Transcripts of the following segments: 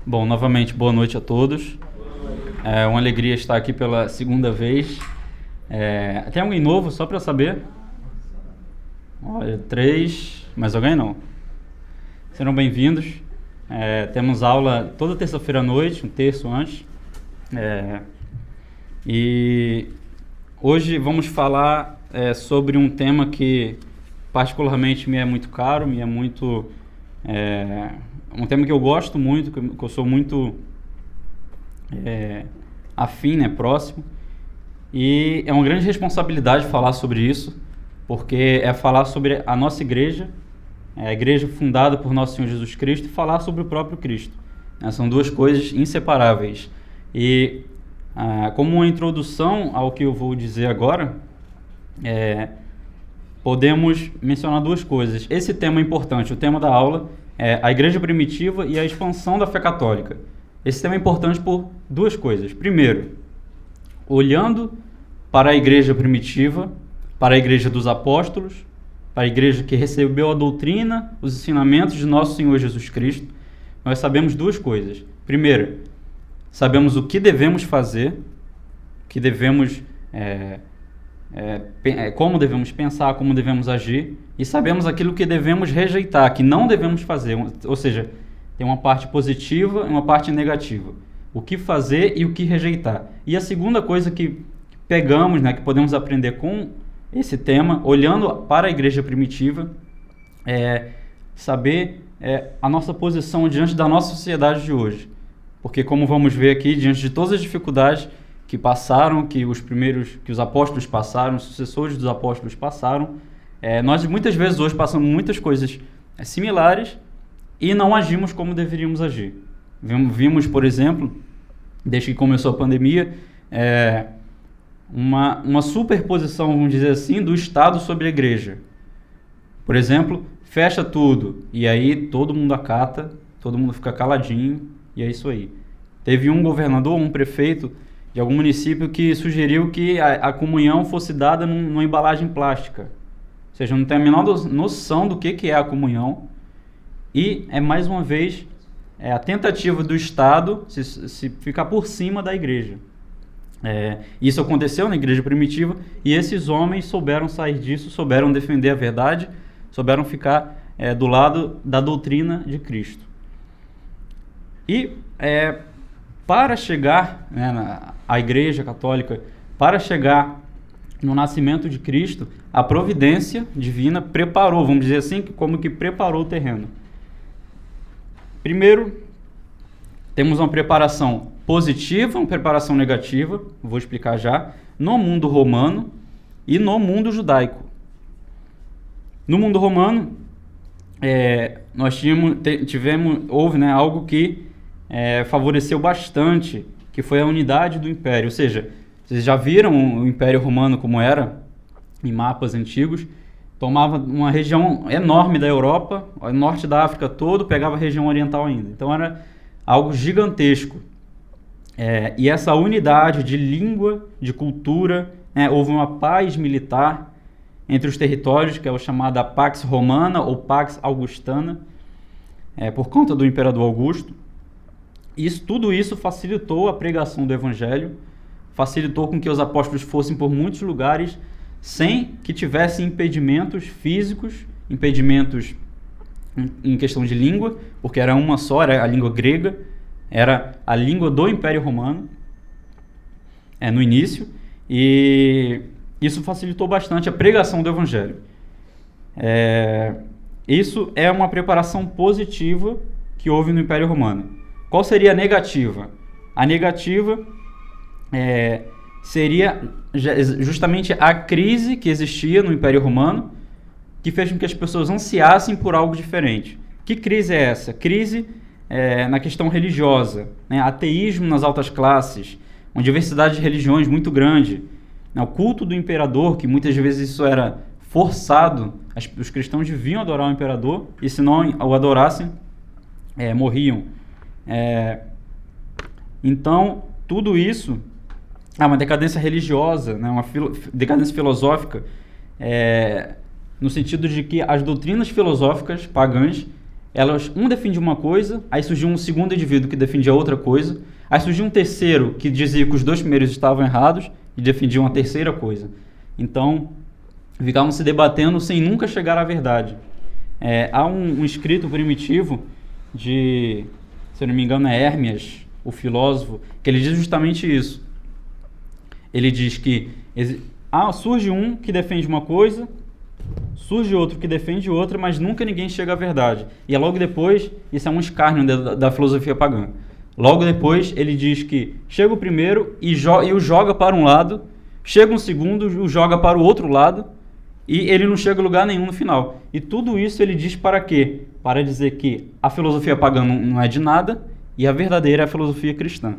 Bom, novamente, boa noite a todos. É uma alegria estar aqui pela segunda vez. Tem alguém novo, só para saber? Olha, 3, mais alguém não? Serão bem-vindos. Temos aula toda terça-feira à noite, um terço antes. E hoje vamos falar sobre um tema que particularmente me é muito caro, me é muito... um tema que eu gosto muito, que eu sou muito afim, né, próximo. E é uma grande responsabilidade falar sobre isso, porque é falar sobre a nossa igreja, a igreja fundada por nosso Senhor Jesus Cristo, e falar sobre o próprio Cristo. São duas coisas inseparáveis. E como uma introdução ao que eu vou dizer agora, podemos mencionar duas coisas. Esse tema é importante, o tema da aula é a igreja primitiva e a expansão da fé católica. Esse tema é importante por duas coisas. Primeiro, olhando para a igreja primitiva, para a igreja dos apóstolos, para a igreja que recebeu a doutrina, os ensinamentos de nosso Senhor Jesus Cristo, nós sabemos duas coisas. Primeiro, sabemos o que devemos fazer, que devemos, como devemos pensar, como devemos agir, e sabemos aquilo que devemos rejeitar, que não devemos fazer. Ou seja, tem uma parte positiva e uma parte negativa. O que fazer e o que rejeitar. E a segunda coisa que pegamos, né, que podemos aprender com esse tema, olhando para a igreja primitiva, é saber a nossa posição diante da nossa sociedade de hoje. Porque, como vamos ver aqui, diante de todas as dificuldades que passaram, que os apóstolos passaram, os sucessores dos apóstolos passaram, nós muitas vezes hoje passamos muitas coisas similares e não agimos como deveríamos agir. Vimos, por exemplo, desde que começou a pandemia, uma superposição, vamos dizer assim, do Estado sobre a igreja. Por exemplo, fecha tudo e aí todo mundo acata, todo mundo fica caladinho e é isso aí. Teve um governador, um prefeito de algum município que sugeriu que a comunhão fosse dada numa embalagem plástica. Ou seja, não tem a menor noção do que é a comunhão. E mais uma vez, a tentativa do Estado se ficar por cima da igreja. Isso aconteceu na igreja primitiva e esses homens souberam sair disso, souberam defender a verdade, souberam ficar do lado da doutrina de Cristo. E para chegar à igreja católica, para chegar no nascimento de Cristo, a providência divina preparou, vamos dizer assim, como que preparou o terreno. Primeiro, temos uma preparação positiva, uma preparação negativa, vou explicar já, no mundo romano e no mundo judaico. No mundo romano, nós houve algo que favoreceu bastante, que foi a unidade do império. Ou seja, vocês já viram o Império Romano como era, em mapas antigos, tomava uma região enorme da Europa, o norte da África todo, pegava a região oriental ainda. Então era algo gigantesco. E essa unidade de língua, de cultura, houve uma paz militar entre os territórios, que é o chamada Pax Romana ou Pax Augustana, por conta do Imperador Augusto. Tudo isso facilitou a pregação do Evangelho, facilitou com que os apóstolos fossem por muitos lugares sem que tivessem impedimentos físicos, impedimentos em questão de língua, porque era uma só, era a língua grega, era a língua do Império Romano, no início, e isso facilitou bastante a pregação do Evangelho. Isso é uma preparação positiva que houve no Império Romano. Qual seria a negativa? A negativa seria justamente a crise que existia no Império Romano, que fez com que as pessoas ansiassem por algo diferente. Que crise é essa? Crise na questão religiosa, ateísmo nas altas classes, uma diversidade de religiões muito grande, o culto do imperador, que muitas vezes isso era forçado, os cristãos deviam adorar o imperador, e se não o adorassem, morriam. Então, tudo isso uma decadência religiosa, uma decadência filosófica, no sentido de que as doutrinas filosóficas pagãs um defendia uma coisa, aí surgiu um segundo indivíduo que defendia outra coisa, aí surgiu um terceiro que dizia que os dois primeiros estavam errados e defendia uma terceira coisa. Então, ficavam se debatendo sem nunca chegar à verdade. Há um escrito primitivo de, se eu não me engano, é Hermias, o filósofo, que ele diz justamente isso. Ele diz que surge um que defende uma coisa, surge outro que defende outra, mas nunca ninguém chega à verdade. E logo depois, isso é um escárnio da filosofia pagã. Logo depois, ele diz que chega o primeiro e o joga para um lado, chega um segundo e o joga para o outro lado, e ele não chega a lugar nenhum no final. E tudo isso ele diz para quê? Para dizer que a filosofia pagã não é de nada e a verdadeira é a filosofia cristã.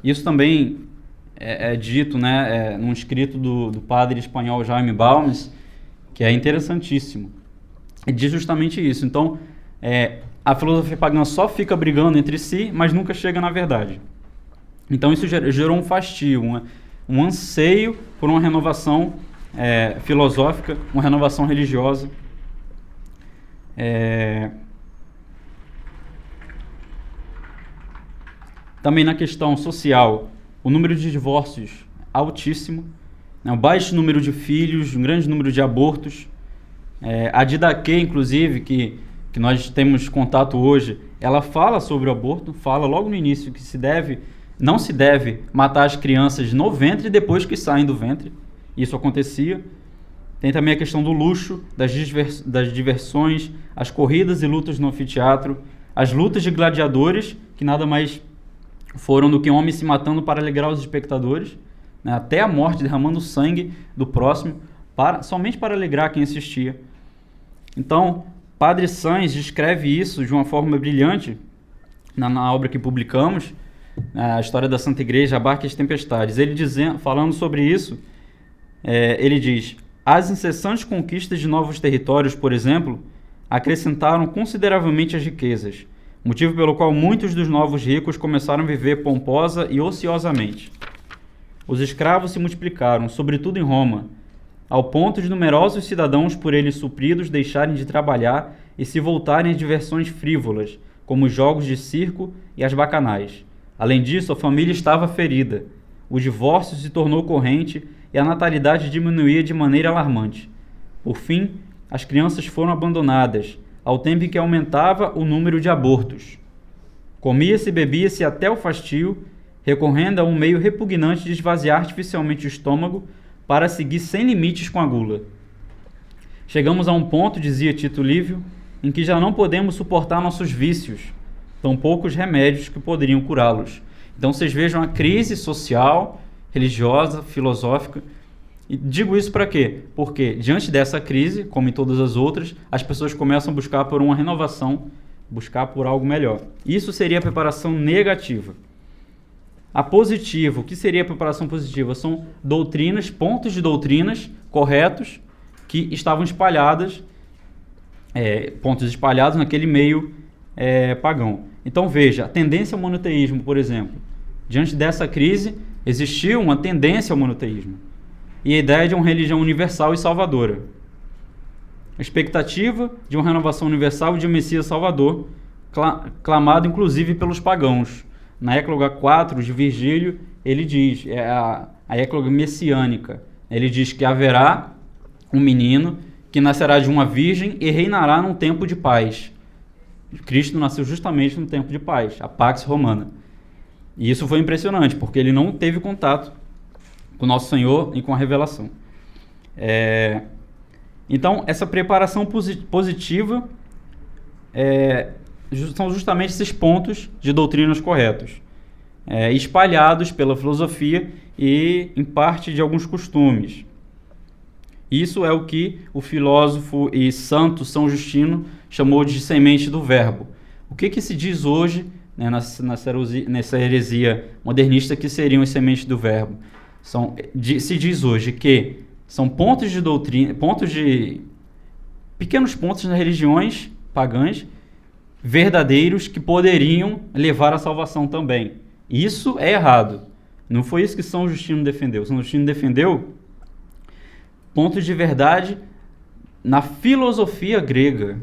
Isso também é dito, né, num escrito do padre espanhol Jaime Balmes, que é interessantíssimo. Ele diz justamente isso. Então, a filosofia pagã só fica brigando entre si, mas nunca chega na verdade. Então, isso gerou um fastio, um anseio por uma renovação filosófica, uma renovação religiosa. Também na questão social, o número de divórcios altíssimo, né, um baixo número de filhos, um grande número de abortos. A Didaquê, inclusive, que nós temos contato hoje, ela fala sobre o aborto, fala logo no início que não se deve matar as crianças no ventre depois que saem do ventre. Isso acontecia. Tem também a questão do luxo, das diversões, as corridas e lutas no anfiteatro, as lutas de gladiadores, que nada mais foram do que homens se matando para alegrar os espectadores, né, até a morte, derramando sangue do próximo, somente para alegrar quem assistia. Então, Padre Sanz descreve isso de uma forma brilhante na obra que publicamos, a História da Santa Igreja, a Barca e as Tempestades. Ele falando sobre isso, ele diz: as incessantes conquistas de novos territórios, por exemplo, acrescentaram consideravelmente as riquezas, motivo pelo qual muitos dos novos ricos começaram a viver pomposa e ociosamente. Os escravos se multiplicaram, sobretudo em Roma, ao ponto de numerosos cidadãos por eles supridos deixarem de trabalhar e se voltarem a diversões frívolas, como os jogos de circo e as bacanais. Além disso, a família estava ferida, o divórcio se tornou corrente e a natalidade diminuía de maneira alarmante. Por fim, as crianças foram abandonadas, ao tempo em que aumentava o número de abortos. Comia-se e bebia-se até o fastio, recorrendo a um meio repugnante de esvaziar artificialmente o estômago para seguir sem limites com a gula. Chegamos a um ponto, dizia Tito Livio, em que já não podemos suportar nossos vícios, tampouco os remédios que poderiam curá-los. Então vocês vejam a crise social, religiosa, filosófica. E digo isso para quê? Porque diante dessa crise, como em todas as outras, as pessoas começam a buscar por uma renovação, buscar por algo melhor. Isso seria a preparação negativa. A positiva, o que seria a preparação positiva? São doutrinas, pontos de doutrinas corretos que estavam espalhados naquele meio pagão. Então veja, a tendência ao monoteísmo, por exemplo. Diante dessa crise, existiu uma tendência ao monoteísmo e a ideia de uma religião universal e salvadora. A expectativa de uma renovação universal e de um Messias Salvador, clamado inclusive pelos pagãos. Na Ecloga 4 de Virgílio, ele diz, a Ecloga messiânica, ele diz que haverá um menino que nascerá de uma virgem e reinará num tempo de paz. Cristo nasceu justamente no tempo de paz, a Pax Romana. E isso foi impressionante, porque ele não teve contato com o nosso Senhor e com a revelação. Então, essa preparação positiva são justamente esses pontos de doutrinas corretos, espalhados pela filosofia e, em parte, de alguns costumes. Isso é o que o filósofo e santo São Justino chamou de semente do verbo. O que se diz hoje, né, nessa heresia modernista, que seriam as sementes do verbo? Se diz hoje que são pontos de doutrina, pequenos pontos nas religiões pagãs, verdadeiros, que poderiam levar à salvação também. Isso é errado. Não foi isso que São Justino defendeu. São Justino defendeu pontos de verdade na filosofia grega,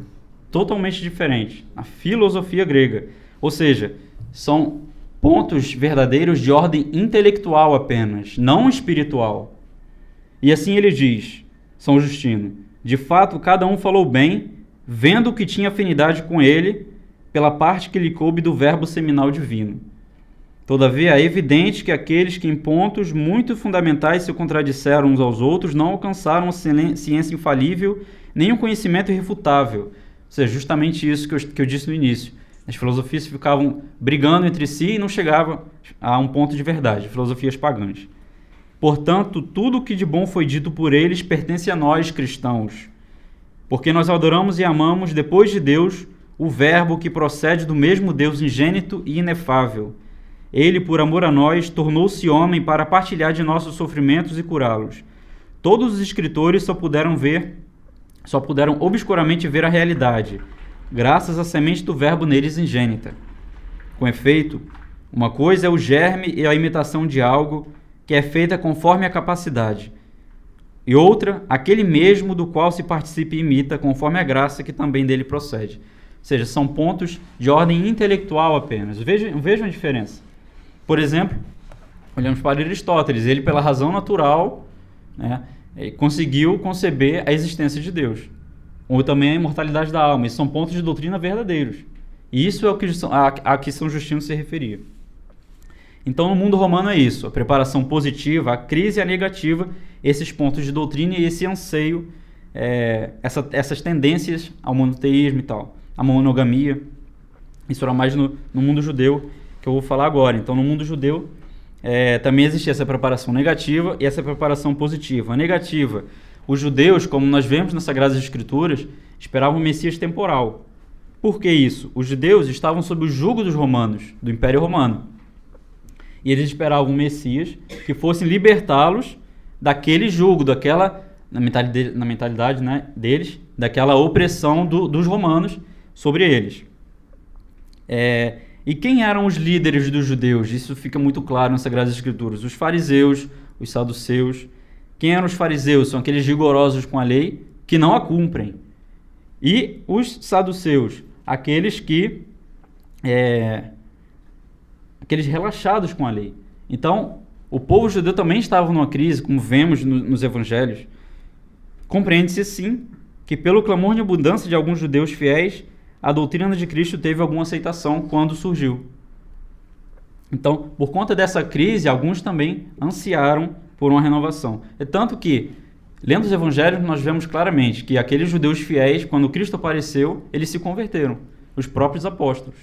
totalmente diferente, a filosofia grega. Ou seja, são pontos verdadeiros de ordem intelectual apenas, não espiritual. E assim ele diz, São Justino, de fato cada um falou bem, vendo que tinha afinidade com ele, pela parte que lhe coube do verbo seminal divino. Todavia, é evidente que aqueles que em pontos muito fundamentais se contradisseram uns aos outros não alcançaram a ciência infalível nem o conhecimento irrefutável. Ou seja, justamente isso que eu disse no início. As filosofias ficavam brigando entre si e não chegavam a um ponto de verdade, filosofias pagãs. Portanto, tudo o que de bom foi dito por eles pertence a nós, cristãos, porque nós adoramos e amamos, depois de Deus, o Verbo que procede do mesmo Deus ingênito e inefável. Ele, por amor a nós, tornou-se homem para partilhar de nossos sofrimentos e curá-los. Todos os escritores só puderam obscuramente ver a realidade, graças à semente do Verbo neles ingênita. Com efeito, uma coisa é o germe e a imitação de algo que é feita conforme a capacidade, e outra, aquele mesmo do qual se participa e imita conforme a graça que também dele procede. Ou seja, são pontos de ordem intelectual apenas. Vejam a diferença. Por exemplo, olhamos para Aristóteles, ele pela razão natural, né, conseguiu conceber a existência de Deus, ou também a imortalidade da alma. Esses são pontos de doutrina verdadeiros. E isso é o que a que São Justino se referia. Então, no mundo romano é isso, a preparação positiva, a crise e a negativa, esses pontos de doutrina e esse anseio, essas tendências ao monoteísmo e tal, a monogamia. Isso era mais no mundo judeu, que eu vou falar agora. Então, no mundo judeu, também existia essa preparação negativa e essa preparação positiva. A negativa, os judeus, como nós vemos nas Sagradas Escrituras, esperavam um Messias temporal. Por que isso? Os judeus estavam sob o jugo dos romanos, do Império Romano. E eles esperavam um Messias que fosse libertá-los daquele jugo, na mentalidade, né, deles, daquela opressão dos romanos sobre eles. E quem eram os líderes dos judeus? Isso fica muito claro nas Sagradas Escrituras. Os fariseus, os saduceus. Quem eram os fariseus? São aqueles rigorosos com a lei que não a cumprem. E os saduceus, aqueles aqueles relaxados com a lei. Então, o povo judeu também estava numa crise, como vemos nos evangelhos. Compreende-se, sim, que pelo clamor de abundância de alguns judeus fiéis, a doutrina de Cristo teve alguma aceitação quando surgiu. Então, por conta dessa crise, alguns também ansiaram por uma renovação. É tanto que, lendo os evangelhos, nós vemos claramente que aqueles judeus fiéis, quando Cristo apareceu, eles se converteram, os próprios apóstolos,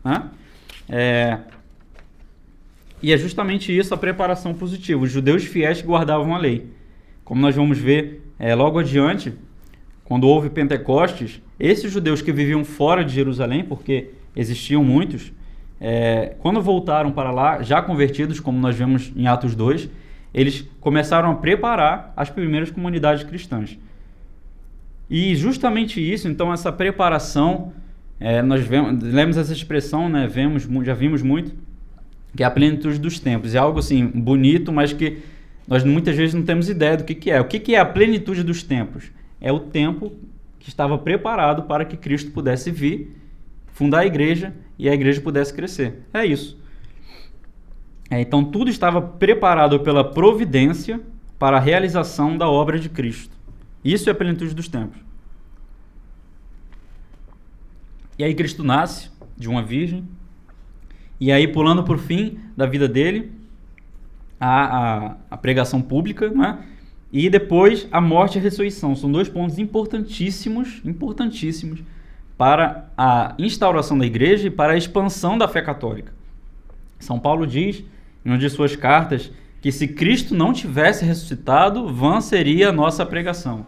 né? E é justamente isso a preparação positiva, os judeus fiéis que guardavam a lei. Como nós vamos ver logo adiante, quando houve Pentecostes, esses judeus que viviam fora de Jerusalém, porque existiam muitos, quando voltaram para lá, já convertidos, como nós vemos em Atos 2, eles começaram a preparar as primeiras comunidades cristãs. E justamente isso, então, essa preparação, nós lemos essa expressão, né, já vimos muito, que é a plenitude dos tempos. É algo assim bonito, mas que nós muitas vezes não temos ideia do que é. O que é a plenitude dos tempos? É o tempo que estava preparado para que Cristo pudesse vir, fundar a igreja e a igreja pudesse crescer. É isso. Então tudo estava preparado pela providência para a realização da obra de Cristo. Isso é a plenitude dos tempos. E aí Cristo nasce de uma virgem. E aí, pulando para o fim da vida dele, a pregação pública, né? E depois a morte e a ressurreição. São dois pontos importantíssimos para a instauração da igreja e para a expansão da fé católica. São Paulo diz, em uma de suas cartas, que se Cristo não tivesse ressuscitado, vã seria a nossa pregação.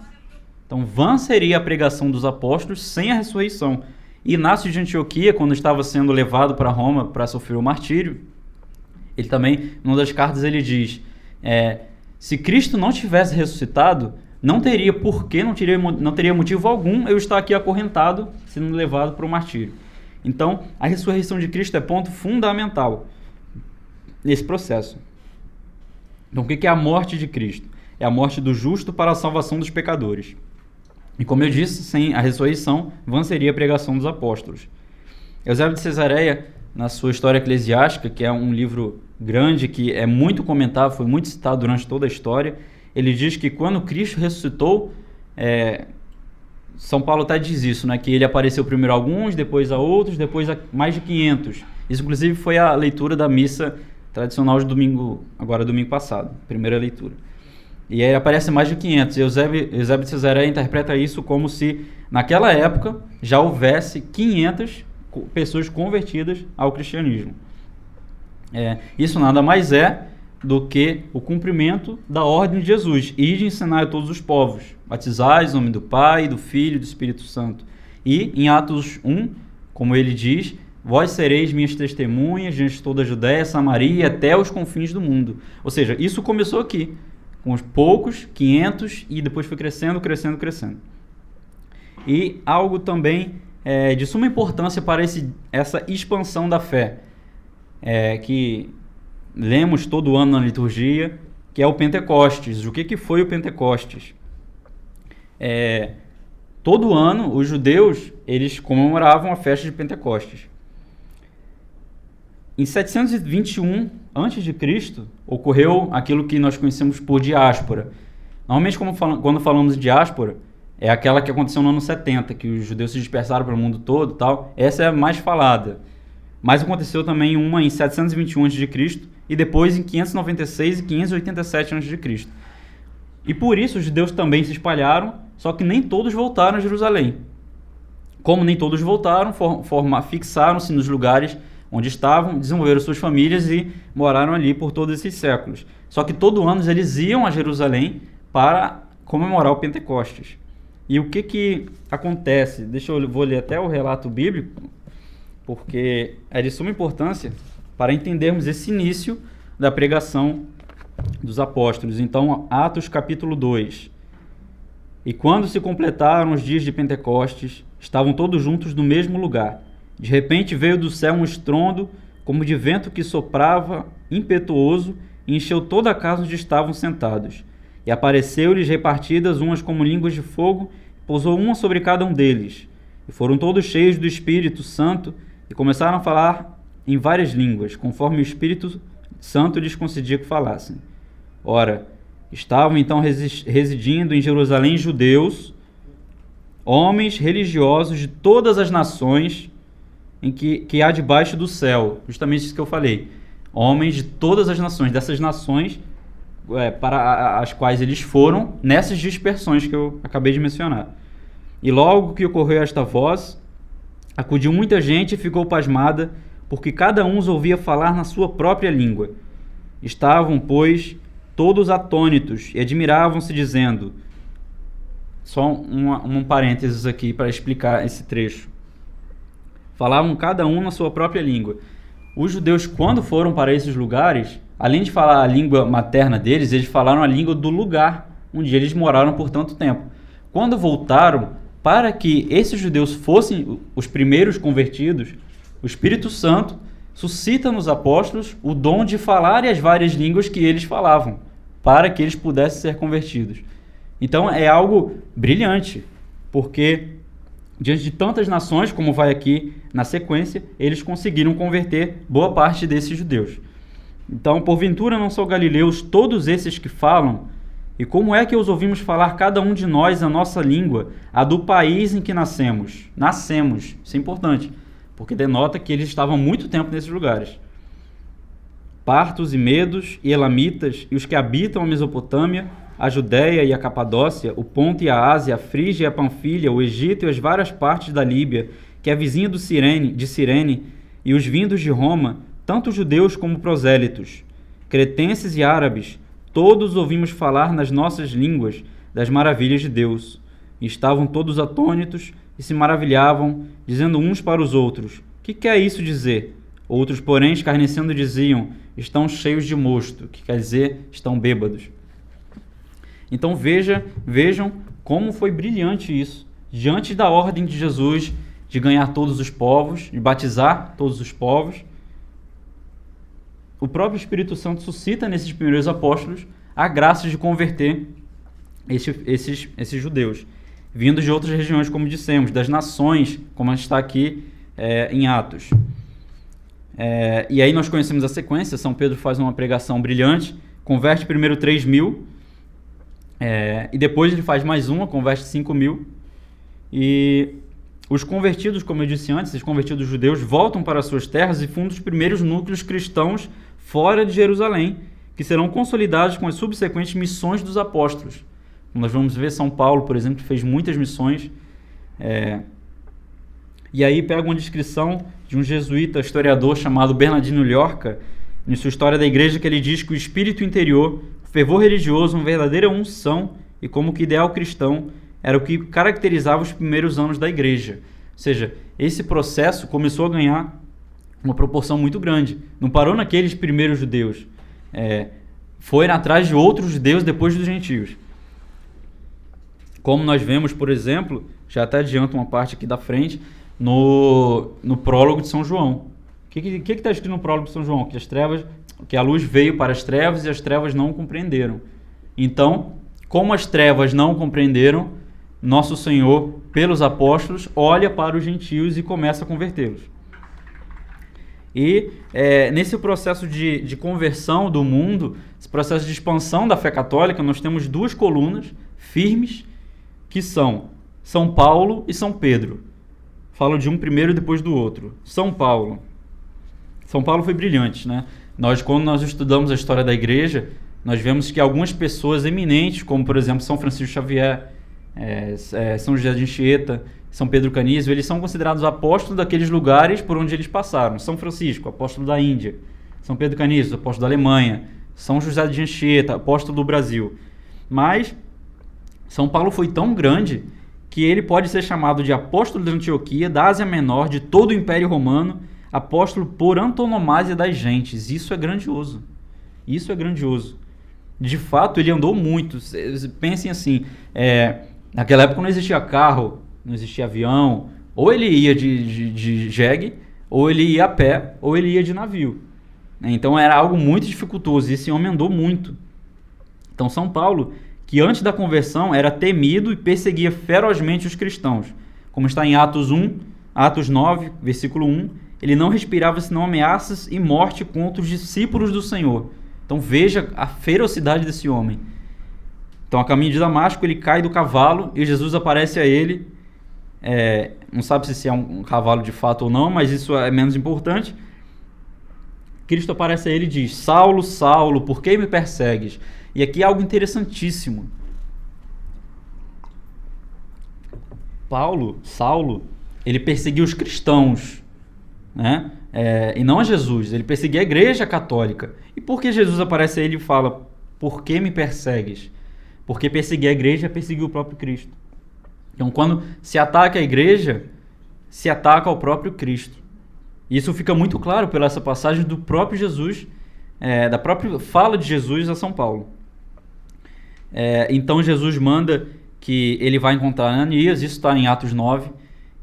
Então, vã seria a pregação dos apóstolos sem a ressurreição. Inácio de Antioquia, quando estava sendo levado para Roma para sofrer o martírio, ele também, numa das cartas, ele diz, se Cristo não tivesse ressuscitado, não teria porquê, não teria motivo algum eu estar aqui acorrentado, sendo levado para o martírio. Então, a ressurreição de Cristo é ponto fundamental nesse processo. Então, o que é a morte de Cristo? É a morte do justo para a salvação dos pecadores. E como eu disse, sem a ressurreição, vã seria a pregação dos apóstolos. Eusébio de Cesareia, na sua História Eclesiástica, que é um livro grande, que é muito comentado, foi muito citado durante toda a história, ele diz que quando Cristo ressuscitou, São Paulo até diz isso, né, que ele apareceu primeiro a alguns, depois a outros, depois a mais de 500. Isso, inclusive, foi a leitura da missa tradicional de domingo passado, primeira leitura. E aí aparece mais de 500. E Eusébio de Cesareia interpreta isso como se, naquela época, já houvesse 500 pessoas convertidas ao cristianismo. Isso nada mais é do que o cumprimento da ordem de Jesus, e de ensinar a todos os povos, batizais em nome do Pai, do Filho e do Espírito Santo. E em Atos 1, como ele diz, vós sereis minhas testemunhas diante de toda a Judéia, Samaria, até os confins do mundo. Ou seja, isso começou aqui, com os poucos, 500, e depois foi crescendo. E algo também de suma importância para essa expansão da fé, que lemos todo ano na liturgia, que é o Pentecostes. O que foi o Pentecostes? Todo ano, os judeus, eles comemoravam a festa de Pentecostes. Em 721 a.C., ocorreu aquilo que nós conhecemos por diáspora. Normalmente, quando falamos de diáspora, é aquela que aconteceu no ano 70, que os judeus se dispersaram pelo mundo todo e tal. Essa é a mais falada. Mas aconteceu também uma em 721 a.C. e depois em 596 e 587 a.C. E por isso os judeus também se espalharam, só que nem todos voltaram a Jerusalém. Como nem todos voltaram, fixaram-se nos lugares onde estavam, desenvolveram suas famílias e moraram ali por todos esses séculos. Só que todo ano eles iam a Jerusalém para comemorar o Pentecostes. E o que acontece? Vou ler até o relato bíblico, porque é de suma importância para entendermos esse início da pregação dos apóstolos. Então, Atos capítulo 2. E quando se completaram os dias de Pentecostes, estavam todos juntos no mesmo lugar. De repente veio do céu um estrondo, como de vento que soprava impetuoso, e encheu toda a casa onde estavam sentados. E apareceu-lhes repartidas umas como línguas de fogo, e pousou uma sobre cada um deles. E foram todos cheios do Espírito Santo, e começaram a falar em várias línguas, conforme o Espírito Santo lhes concedia que falassem. Ora, estavam então residindo em Jerusalém judeus, homens religiosos de todas as nações em que há debaixo do céu. Justamente isso que eu falei. Homens de todas as nações, dessas nações para as quais eles foram, nessas dispersões que eu acabei de mencionar. E logo que ocorreu esta voz, acudiu muita gente e ficou pasmada, porque cada um os ouvia falar na sua própria língua. Estavam, pois, todos atônitos e admiravam-se, dizendo... Só um parênteses aqui para explicar esse trecho. Falavam cada um na sua própria língua. Os judeus, quando foram para esses lugares, além de falar a língua materna deles, eles falaram a língua do lugar onde eles moraram por tanto tempo. Quando voltaram, para que esses judeus fossem os primeiros convertidos, o Espírito Santo suscita nos apóstolos o dom de falar as várias línguas que eles falavam, para que eles pudessem ser convertidos. Então é algo brilhante, porque diante de tantas nações, como vai aqui na sequência, eles conseguiram converter boa parte desses judeus. Então, porventura não são galileus todos esses que falam? E como é que os ouvimos falar cada um de nós a nossa língua, a do país em que nascemos? Nascemos, isso é importante, porque denota que eles estavam há muito tempo nesses lugares. Partos e medos e elamitas e os que habitam a Mesopotâmia, a Judéia e a Capadócia, o Ponto e a Ásia, a Frígia e a Panfilha, o Egito e as várias partes da Líbia, que é vizinha de Cirene, e os vindos de Roma, tanto judeus como prosélitos, cretenses e árabes, todos ouvimos falar nas nossas línguas das maravilhas de Deus. E estavam todos atônitos e se maravilhavam, dizendo uns para os outros, que quer isso dizer? Outros, porém, escarnecendo, diziam, estão cheios de mosto, que quer dizer, estão bêbados. Então vejam como foi brilhante isso, diante da ordem de Jesus de ganhar todos os povos, de batizar todos os povos. O próprio Espírito Santo suscita nesses primeiros apóstolos a graça de converter esses judeus. vindos de outras regiões, como dissemos, das nações, como está aqui em Atos. E aí nós conhecemos a sequência. São Pedro faz uma pregação brilhante, converte primeiro 3.000, e depois ele faz mais uma, converte 5.000, e os convertidos, como eu disse antes, os convertidos judeus voltam para suas terras e fundam os primeiros núcleos cristãos fora de Jerusalém, que serão consolidados com as subsequentes missões dos apóstolos. Nós vamos ver São Paulo, por exemplo, que fez muitas missões. E aí pega uma descrição de um jesuíta historiador chamado Bernardino Llorca, em sua História da Igreja, que ele diz que o espírito interior, o fervor religioso, uma verdadeira unção e como que ideal cristão era o que caracterizava os primeiros anos da igreja. Ou seja, esse processo começou a ganhar uma proporção muito grande. Não parou naqueles primeiros judeus. Foi atrás de outros judeus depois dos gentios. Como nós vemos, por exemplo, já até adianto uma parte aqui da frente, no prólogo de São João. O que está escrito no prólogo de São João? Que a luz veio para as trevas e as trevas não compreenderam. Então, como as trevas não compreenderam, nosso Senhor, pelos apóstolos, olha para os gentios e começa a convertê-los. E nesse processo de conversão do mundo, esse processo de expansão da fé católica, nós temos duas colunas firmes, que são São Paulo e São Pedro. Falo de um primeiro e depois do outro. São Paulo foi brilhante, né? Quando nós estudamos a história da igreja, nós vemos que algumas pessoas eminentes, como por exemplo São Francisco Xavier, São José de Anchieta, São Pedro Canísio, eles são considerados apóstolos daqueles lugares por onde eles passaram. São Francisco, apóstolo da Índia. São Pedro Canísio, apóstolo da Alemanha. São José de Anchieta, apóstolo do Brasil. Mas São Paulo foi tão grande que ele pode ser chamado de apóstolo de Antioquia, da Ásia Menor, de todo o Império Romano, apóstolo por antonomasia das gentes. Isso é grandioso. De fato, ele andou muito. Pensem assim, naquela época não existia carro, não existia avião, ou ele ia de jegue, ou ele ia a pé, ou ele ia de navio. Então era algo muito dificultoso, e esse homem andou muito. Então São Paulo, que antes da conversão era temido e perseguia ferozmente os cristãos, como está em Atos 9, versículo 1, ele não respirava senão ameaças e morte contra os discípulos do Senhor. Então veja a ferocidade desse homem. Então, a caminho de Damasco, ele cai do cavalo e Jesus aparece a ele. Não sabe se é um cavalo de fato ou não, mas isso é menos importante. Cristo aparece a ele e diz: Saulo, Saulo, por que me persegues? E aqui é algo interessantíssimo. Saulo, ele perseguiu os cristãos, né? E não a Jesus, ele perseguia a igreja católica. E por que Jesus aparece a ele e fala: por que me persegues? Porque perseguir a igreja é perseguir o próprio Cristo. Então, quando se ataca a igreja, se ataca ao próprio Cristo. Isso fica muito claro pela essa passagem do próprio Jesus, da própria fala de Jesus a São Paulo. Então, Jesus manda que ele vai encontrar Ananias, isso está em Atos 9,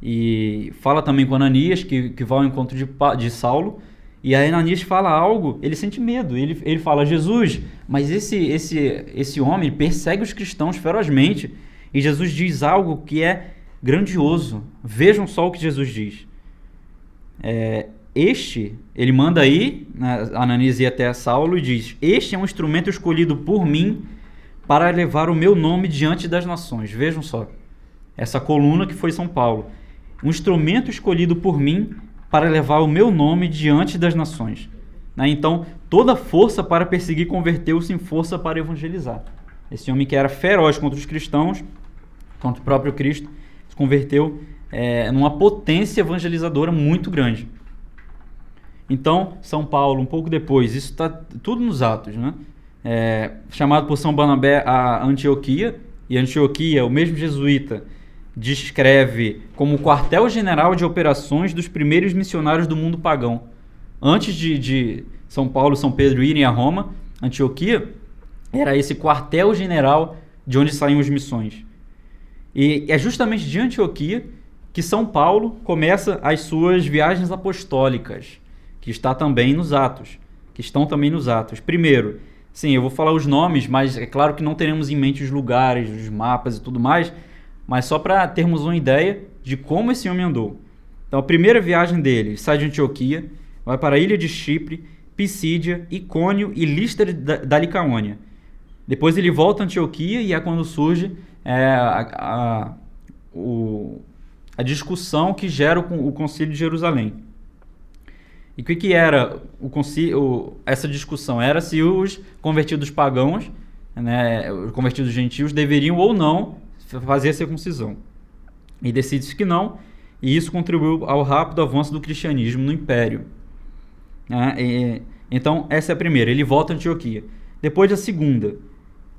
e fala também com Ananias, que vai ao encontro de Saulo, e aí Ananias fala algo, ele sente medo, ele fala: Jesus, mas esse homem ele persegue os cristãos ferozmente, e Jesus diz algo que é grandioso. Vejam só o que Jesus diz. Ele manda aí, né, Ananias ir até Saulo e diz: este é um instrumento escolhido por mim para levar o meu nome diante das nações. Vejam só, essa coluna que foi São Paulo. Um instrumento escolhido por mim para levar o meu nome diante das nações. Então, toda força para perseguir converteu-se em força para evangelizar. Esse homem que era feroz contra os cristãos, contra o próprio Cristo, se converteu numa potência evangelizadora muito grande. Então, São Paulo, um pouco depois, isso está tudo nos Atos, né? Chamado por São Barnabé a Antioquia, e Antioquia, o mesmo jesuíta, descreve como o quartel-general de operações dos primeiros missionários do mundo pagão. Antes de São Paulo e São Pedro irem a Roma, Antioquia era esse quartel-general de onde saíam as missões. E é justamente de Antioquia que São Paulo começa as suas viagens apostólicas, que estão também nos Atos. Primeiro, sim, eu vou falar os nomes, mas é claro que não teremos em mente os lugares, os mapas e tudo mais, mas só para termos uma ideia de como esse homem andou. Então, a primeira viagem dele sai de Antioquia, vai para a ilha de Chipre, Pisídia, Icônio e Listra da Licaônia. Depois ele volta a Antioquia e é quando surge a discussão que gera o Concílio de Jerusalém. E o que era essa discussão? Era se os convertidos pagãos, né, os convertidos gentios, deveriam ou não fazer a circuncisão. E decide-se que não, e isso contribuiu ao rápido avanço do cristianismo no Império. Então, essa é a primeira. Ele volta a Antioquia. Depois, a segunda.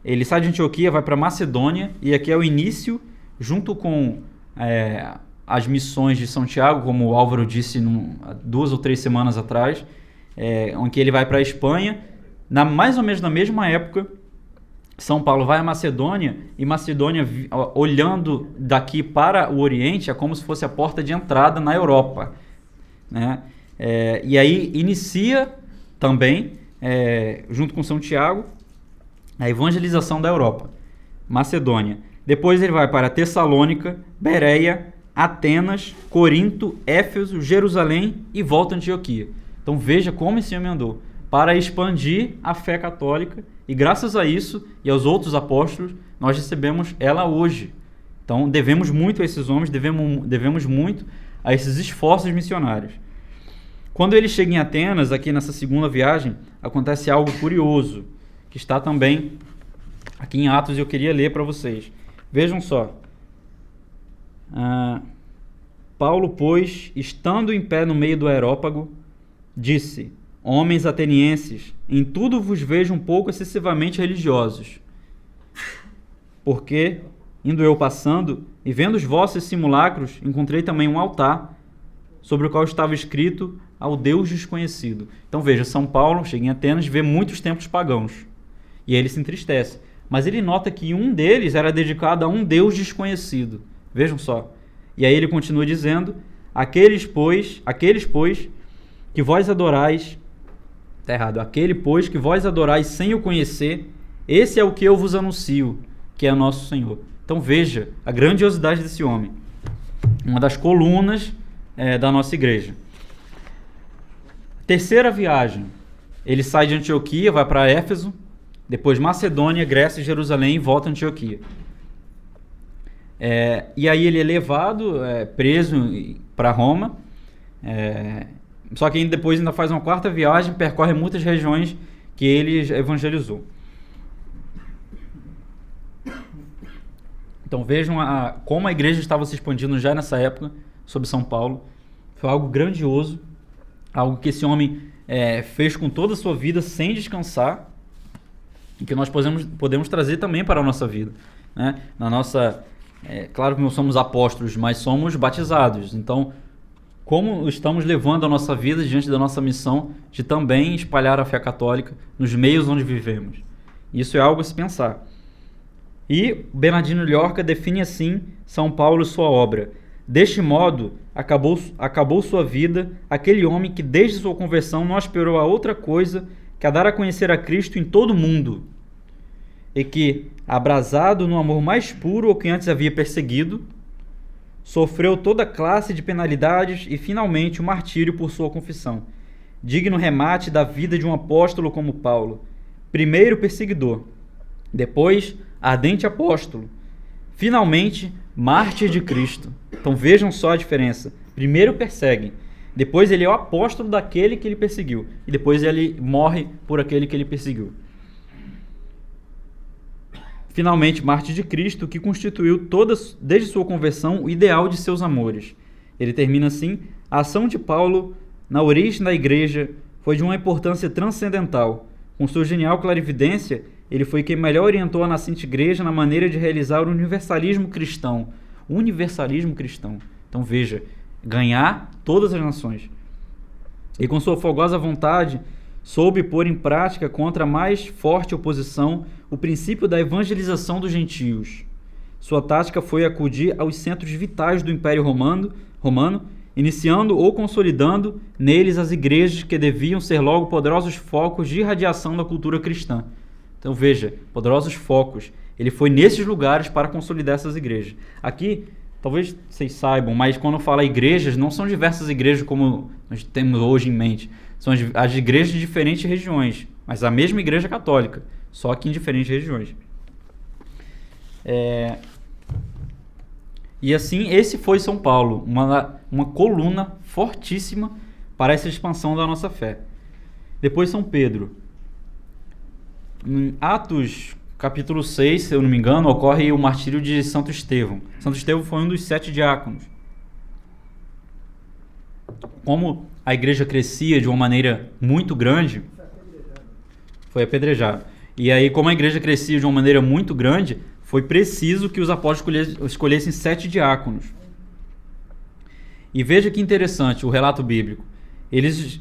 Ele sai de Antioquia, vai para Macedônia, e aqui é o início, junto com as missões de São Tiago, como o Álvaro disse 2 ou 3 semanas atrás, em que ele vai para a Espanha. Mais ou menos na mesma época, São Paulo vai a Macedônia, e Macedônia, olhando daqui para o Oriente, é como se fosse a porta de entrada na Europa, né? E aí inicia também, junto com São Tiago, a evangelização da Europa. Macedônia. Depois ele vai para Tessalônica, Bereia, Atenas, Corinto, Éfeso, Jerusalém e volta a Antioquia. Então veja como esse homem andou para expandir a fé católica, e graças a isso e aos outros apóstolos nós recebemos ela hoje. Então devemos muito a esses homens, devemos muito a esses esforços missionários. Quando ele chega em Atenas, aqui nessa segunda viagem, acontece algo curioso, que está também aqui em Atos, e eu queria ler para vocês. Vejam só. Paulo, pois, estando em pé no meio do Areópago, disse: homens atenienses, em tudo vos vejo um pouco excessivamente religiosos. Porque, indo eu passando, e vendo os vossos simulacros, encontrei também um altar, sobre o qual estava escrito ao Deus desconhecido. Então veja, São Paulo chega em Atenas, vê muitos templos pagãos, e ele se entristece. Mas ele nota que um deles era dedicado a um Deus desconhecido. Vejam só. E aí ele continua dizendo: aqueles, pois, que vós adorais... Está errado. Aquele, pois, que vós adorais sem o conhecer, esse é o que eu vos anuncio, que é nosso Senhor. Então veja a grandiosidade desse homem. Uma das colunas da nossa igreja. Terceira viagem. Ele sai de Antioquia, vai para Éfeso, depois Macedônia, Grécia, Jerusalém e volta a Antioquia. E aí ele é levado, preso para Roma, só que depois ainda faz uma quarta viagem, percorre muitas regiões que ele evangelizou. Então vejam como a igreja estava se expandindo já nessa época, sob São Paulo. Foi algo grandioso, algo que esse homem fez com toda a sua vida sem descansar, e que nós podemos trazer também para a nossa vida, né? Claro que não somos apóstolos, mas somos batizados. Então, como estamos levando a nossa vida diante da nossa missão de também espalhar a fé católica nos meios onde vivemos? Isso é algo a se pensar. E Bernardino Llorca define assim São Paulo e sua obra: deste modo, acabou sua vida aquele homem que desde sua conversão não aspirou a outra coisa que a dar a conhecer a Cristo em todo o mundo, e que, abrasado no amor mais puro ao que antes havia perseguido, sofreu toda classe de penalidades e finalmente o martírio por sua confissão, digno remate da vida de um apóstolo como Paulo, primeiro perseguidor, depois ardente apóstolo, finalmente mártir de Cristo. Então vejam só a diferença: primeiro persegue, depois ele é o apóstolo daquele que ele perseguiu, e depois ele morre por aquele que ele perseguiu. Finalmente, mártir de Cristo, que constituiu desde sua conversão o ideal de seus amores. Ele termina assim: a ação de Paulo na origem da igreja foi de uma importância transcendental. Com sua genial clarividência, ele foi quem melhor orientou a nascente igreja na maneira de realizar o universalismo cristão. O universalismo cristão. Então veja, ganhar todas as nações. E com sua fogosa vontade, soube pôr em prática contra a mais forte oposição o princípio da evangelização dos gentios. Sua tática foi acudir aos centros vitais do Império Romano, iniciando ou consolidando neles as igrejas que deviam ser logo poderosos focos de irradiação da cultura cristã. Então veja, poderosos focos. Ele foi nesses lugares para consolidar essas igrejas. Aqui, talvez vocês saibam, mas quando eu falo igrejas, não são diversas igrejas como nós temos hoje em mente. São as igrejas de diferentes regiões, mas a mesma igreja católica, só que em diferentes regiões. E assim, esse foi São Paulo, uma coluna fortíssima para essa expansão da nossa fé. Depois São Pedro. Em Atos capítulo 6, se eu não me engano, ocorre o martírio de Santo Estevão. Santo Estevão foi um dos 7 diáconos. Como a igreja crescia de uma maneira muito grande, foi apedrejado. E aí, como a igreja crescia de uma maneira muito grande, foi preciso que os apóstolos escolhessem 7 diáconos. E veja que interessante o relato bíblico. Eles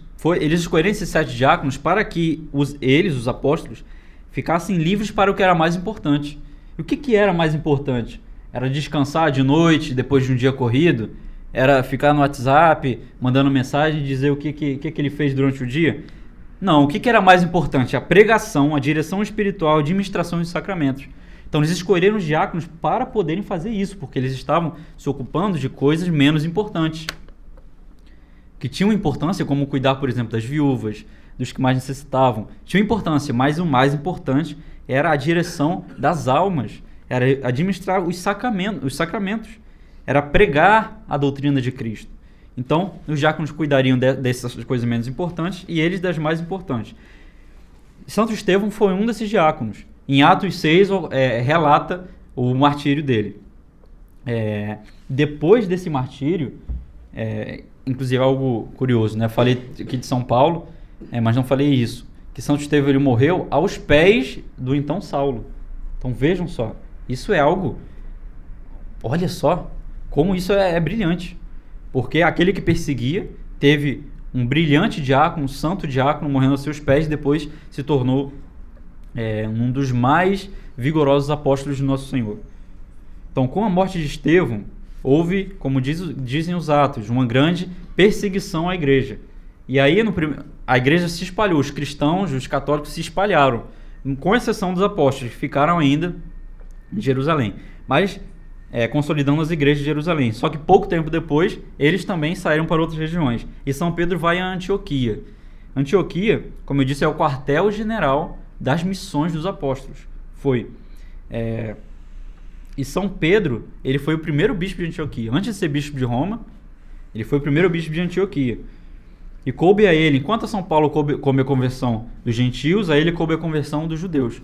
escolheram esses 7 diáconos para que os apóstolos, ficassem livres para o que era mais importante. E o que era mais importante? Era descansar de noite, depois de um dia corrido? Era ficar no WhatsApp, mandando mensagem e dizer o que ele fez durante o dia? Não, o que era mais importante? A pregação, a direção espiritual, a administração dos sacramentos. Então eles escolheram os diáconos para poderem fazer isso, porque eles estavam se ocupando de coisas menos importantes, que tinham importância, como cuidar, por exemplo, das viúvas, dos que mais necessitavam. Tinha importância, mas o mais importante era a direção das almas, era administrar os sacramentos, era pregar a doutrina de Cristo. Então, os diáconos cuidariam dessas coisas menos importantes e eles das mais importantes. Santo Estevão foi um desses diáconos. Em Atos 6, relata o martírio dele. Depois desse martírio, inclusive algo curioso, né? Falei aqui de São Paulo, mas não falei isso, que Santo Estevão ele morreu aos pés do então Saulo. Então vejam só, isso é algo, olha só, como isso é brilhante, porque aquele que perseguia teve um brilhante diácono, um santo diácono morrendo aos seus pés e depois se tornou um dos mais vigorosos apóstolos de Nosso Senhor. Então, com a morte de Estevão, houve, como dizem os Atos, uma grande perseguição à igreja. E aí a igreja se espalhou, os cristãos, os católicos se espalharam, com exceção dos apóstolos, que ficaram ainda em Jerusalém, mas consolidando as igrejas de Jerusalém. Só que pouco tempo depois, eles também saíram para outras regiões. E São Pedro vai a Antioquia. Antioquia, como eu disse, é o quartel-general das missões dos apóstolos. E São Pedro, ele foi o primeiro bispo de Antioquia. Antes de ser bispo de Roma, ele foi o primeiro bispo de Antioquia. E coube a ele, enquanto a São Paulo coube a conversão dos gentios, a ele coube a conversão dos judeus.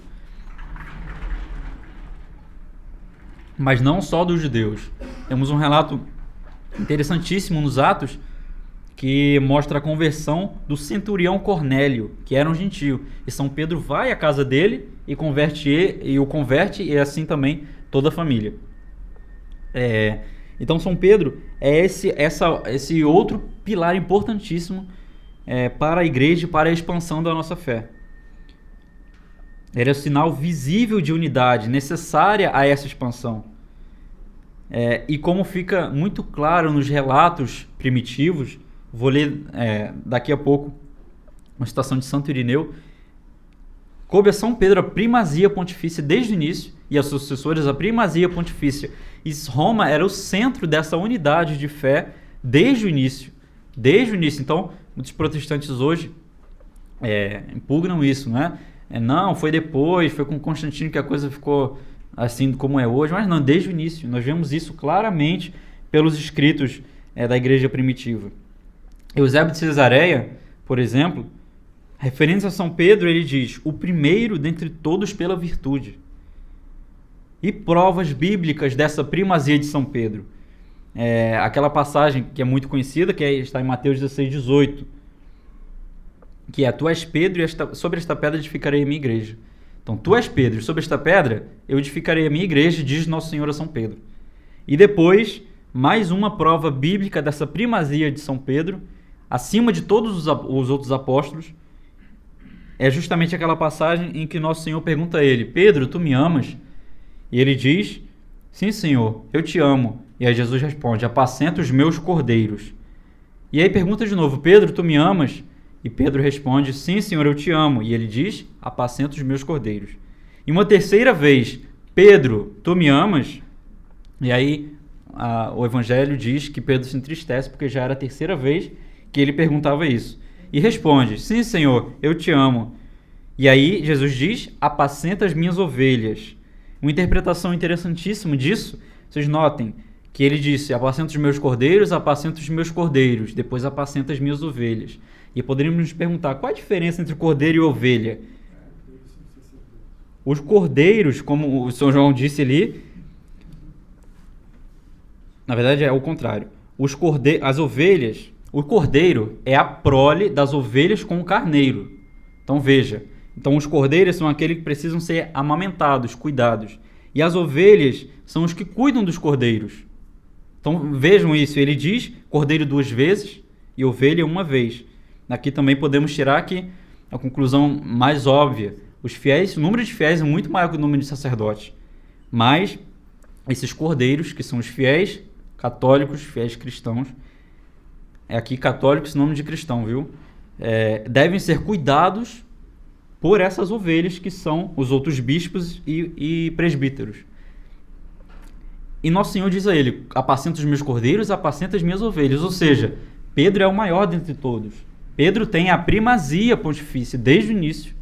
Mas não só dos judeus. Temos um relato interessantíssimo nos Atos, que mostra a conversão do centurião Cornélio, que era um gentio. E São Pedro vai à casa dele e o converte, e assim também toda a família. Então São Pedro é esse outro pilar importantíssimo para a igreja e para a expansão da nossa fé. Era o sinal visível de unidade necessária a essa expansão. E como fica muito claro nos relatos primitivos, vou ler daqui a pouco uma citação de Santo Irineu, coube a São Pedro a primazia pontifícia desde o início, e aos sucessores a primazia pontifícia. E Roma era o centro dessa unidade de fé desde o início. Desde o início. Então, muitos protestantes hoje impugnam isso, né? Não, foi depois, foi com Constantino que a coisa ficou assim como é hoje, mas não, desde o início. Nós vemos isso claramente pelos escritos da igreja primitiva. Eusébio de Cesareia, por exemplo, referente a São Pedro, ele diz: o primeiro dentre todos pela virtude. E provas bíblicas dessa primazia de São Pedro. Aquela passagem que é muito conhecida, que está em Mateus 16:18, que é: tu és Pedro e sobre esta pedra edificarei a minha igreja. Então, tu és Pedro e sobre esta pedra eu edificarei a minha igreja, diz Nosso Senhor a São Pedro. E depois, mais uma prova bíblica dessa primazia de São Pedro, acima de todos os outros apóstolos, é justamente aquela passagem em que Nosso Senhor pergunta a ele: Pedro, tu me amas? E ele diz: sim, Senhor, eu te amo. E aí Jesus responde: apacenta os meus cordeiros. E aí pergunta de novo: Pedro, tu me amas? E Pedro responde: sim, Senhor, eu te amo. E ele diz: apacenta os meus cordeiros. E uma terceira vez, Pedro, tu me amas? E aí o evangelho diz que Pedro se entristece porque já era a terceira vez que ele perguntava isso. E responde, sim, Senhor, eu te amo. E aí Jesus diz, apacenta as minhas ovelhas. Uma interpretação interessantíssima disso, vocês notem, que ele disse, apacenta os meus cordeiros, depois apacenta as minhas ovelhas. E poderíamos nos perguntar, qual a diferença entre cordeiro e ovelha? Os cordeiros, como o São João disse ali, na verdade é o contrário. As ovelhas, o cordeiro é a prole das ovelhas com o carneiro. Então veja, os cordeiros são aqueles que precisam ser amamentados, cuidados. E as ovelhas são os que cuidam dos cordeiros. Então vejam isso, ele diz cordeiro 2 vezes e ovelha 1 vez. Aqui também podemos tirar que a conclusão mais óbvia, o número de fiéis é muito maior que o número de sacerdotes. Mas esses cordeiros, que são os fiéis católicos, fiéis cristãos, aqui católicos nome de cristão, viu? Devem ser cuidados por essas ovelhas que são os outros bispos e presbíteros. E Nosso Senhor diz a ele, apacenta os meus cordeiros, apacenta as minhas ovelhas. Ou seja, Pedro é o maior dentre todos. Pedro tem a primazia pontifícia desde o início.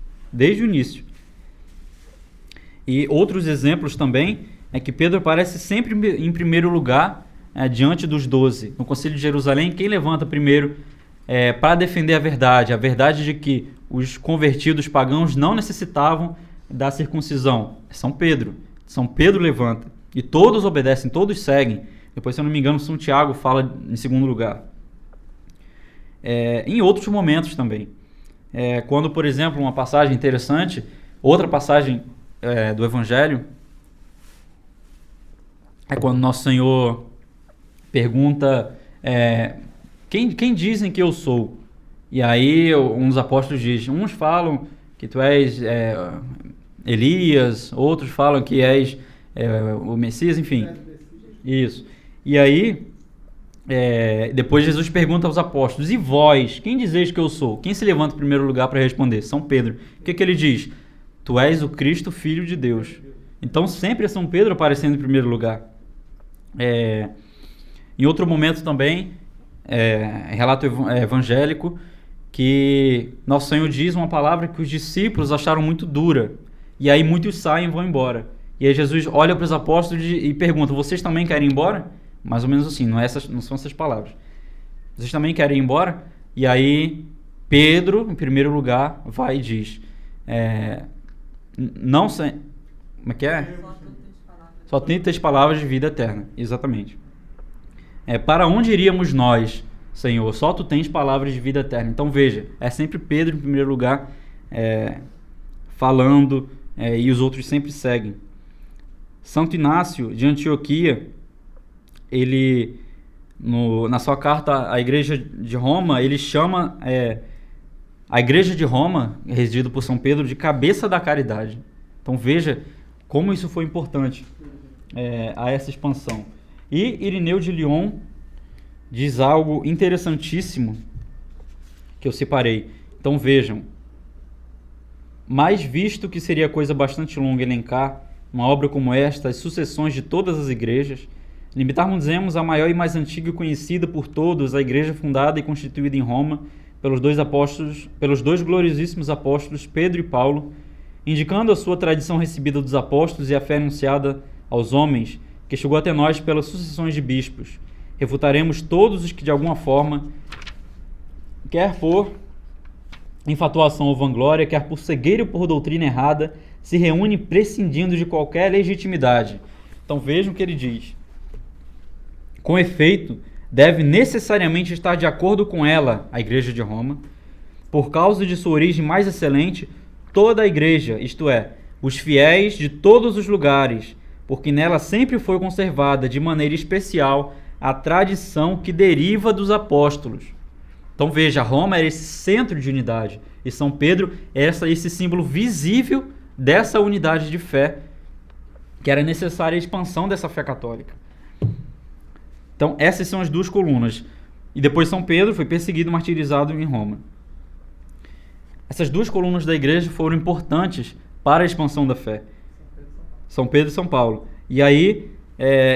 E outros exemplos também é que Pedro aparece sempre em primeiro lugar diante dos 12. No Concílio de Jerusalém, quem levanta primeiro para defender a verdade de que os convertidos pagãos não necessitavam da circuncisão? São Pedro. São Pedro levanta. E todos obedecem, todos seguem. Depois, se eu não me engano, São Tiago fala em segundo lugar. Em outros momentos também. Quando, por exemplo, uma passagem interessante, outra passagem do Evangelho, é quando Nosso Senhor pergunta, quem dizem que eu sou? E aí uns apóstolos dizem, uns falam que tu és Elias, outros falam que és o Messias, enfim. Isso. E aí, depois Jesus pergunta aos apóstolos, e vós, quem dizeis que eu sou? Quem se levanta em primeiro lugar para responder? São Pedro. O que ele diz? Tu és o Cristo, Filho de Deus. Então sempre é São Pedro aparecendo em primeiro lugar. Em outro momento também, relato evangélico, que Nosso Senhor diz uma palavra que os discípulos acharam muito dura. E aí muitos saem e vão embora. E aí Jesus olha para os apóstolos e pergunta, vocês também querem ir embora? Mais ou menos assim, não são essas palavras. Vocês também querem ir embora? E aí Pedro, em primeiro lugar, vai e diz, como é que é? Só tem 3 palavras de vida eterna, exatamente. Para onde iríamos nós, Senhor? Só tu tens palavras de vida eterna. Então veja, é sempre Pedro em primeiro lugar falando, e os outros sempre seguem. Santo Inácio de Antioquia, ele, na sua carta à Igreja de Roma, ele chama a Igreja de Roma, residida por São Pedro, de cabeça da caridade. Então veja como isso foi importante a essa expansão. E Irineu de Lyon diz algo interessantíssimo que eu separei. Então vejam, mas visto que seria coisa bastante longa elencar uma obra como esta, as sucessões de todas as igrejas, limitarmos-nos à maior e mais antiga e conhecida por todos, a igreja fundada e constituída em Roma pelos dois gloriosíssimos apóstolos Pedro e Paulo, indicando a sua tradição recebida dos apóstolos e a fé anunciada aos homens, que chegou até nós pelas sucessões de bispos. Refutaremos todos os que de alguma forma, quer por infatuação ou vanglória, quer por cegueira ou por doutrina errada, se reúne prescindindo de qualquer legitimidade. Então vejam o que ele diz. Com efeito, deve necessariamente estar de acordo com ela, a Igreja de Roma, por causa de sua origem mais excelente, toda a Igreja, isto é, os fiéis de todos os lugares, porque nela sempre foi conservada de maneira especial a tradição que deriva dos apóstolos. Então veja, Roma era esse centro de unidade, e São Pedro era esse símbolo visível dessa unidade de fé, que era necessária a expansão dessa fé católica. Então essas são as 2 colunas. E depois São Pedro foi perseguido e martirizado em Roma. Essas 2 colunas da igreja foram importantes para a expansão da fé. São Pedro e São Paulo. E aí,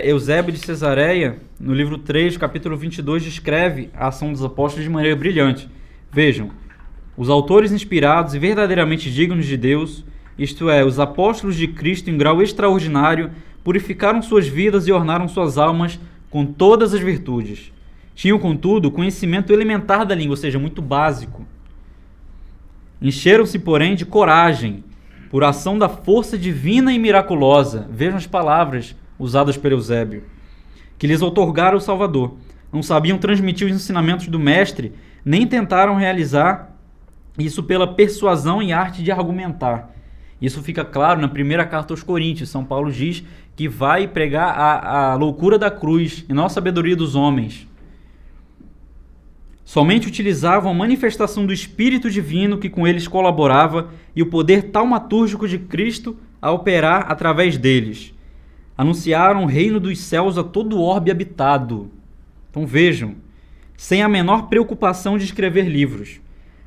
Eusébio de Cesareia, no livro 3, capítulo 22, descreve a ação dos apóstolos de maneira brilhante. Vejam, os autores inspirados e verdadeiramente dignos de Deus, isto é, os apóstolos de Cristo em grau extraordinário, purificaram suas vidas e ornaram suas almas com todas as virtudes. Tinham, contudo, conhecimento elementar da língua, ou seja, muito básico. Encheram-se, porém, de coragem, por ação da força divina e miraculosa, vejam as palavras usadas por Eusébio, que lhes outorgaram o Salvador. Não sabiam transmitir os ensinamentos do Mestre, nem tentaram realizar isso pela persuasão e arte de argumentar. Isso fica claro na primeira carta aos Coríntios. São Paulo diz que vai pregar a loucura da cruz e não a sabedoria dos homens. Somente utilizavam a manifestação do Espírito Divino que com eles colaborava e o poder taumatúrgico de Cristo a operar através deles. Anunciaram o reino dos céus a todo o orbe habitado. Então vejam, sem a menor preocupação de escrever livros.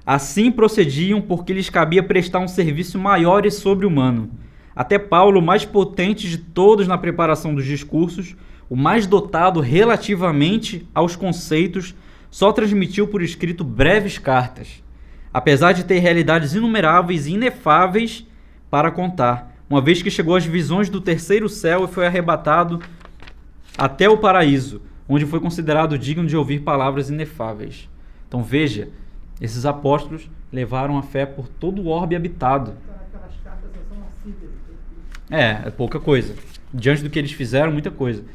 Assim procediam porque lhes cabia prestar um serviço maior e sobre-humano. Até Paulo, o mais potente de todos na preparação dos discursos, o mais dotado relativamente aos conceitos, só transmitiu por escrito breves cartas, apesar de ter realidades inumeráveis e inefáveis para contar, uma vez que chegou às visões do terceiro céu e foi arrebatado até o paraíso, onde foi considerado digno de ouvir palavras inefáveis. Então veja, esses apóstolos levaram a fé por todo o orbe habitado. Aquelas cartas são assíduas. É pouca coisa. Diante do que eles fizeram, muita coisa.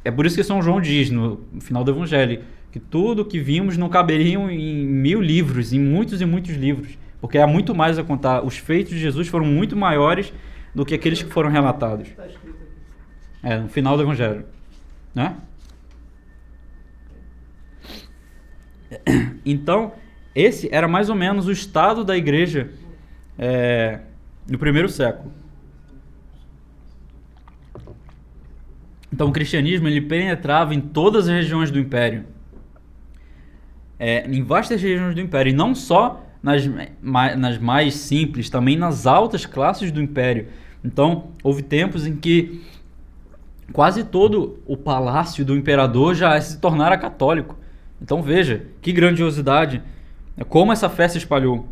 É por isso que São João diz no final do Evangelho que tudo que vimos não caberiam em 1000 livros, em muitos e muitos livros, porque há muito mais a contar. Os feitos de Jesus foram muito maiores do que aqueles que foram relatados. Está escrito aqui. No final do Evangelho. Né? Então, esse era mais ou menos o estado da igreja no primeiro século. Então, o cristianismo ele penetrava em todas as regiões do Império. Em vastas regiões do Império, e não só nas mais simples, também nas altas classes do Império. Então, houve tempos em que quase todo o palácio do imperador já se tornara católico. Então veja, que grandiosidade, como essa fé se espalhou.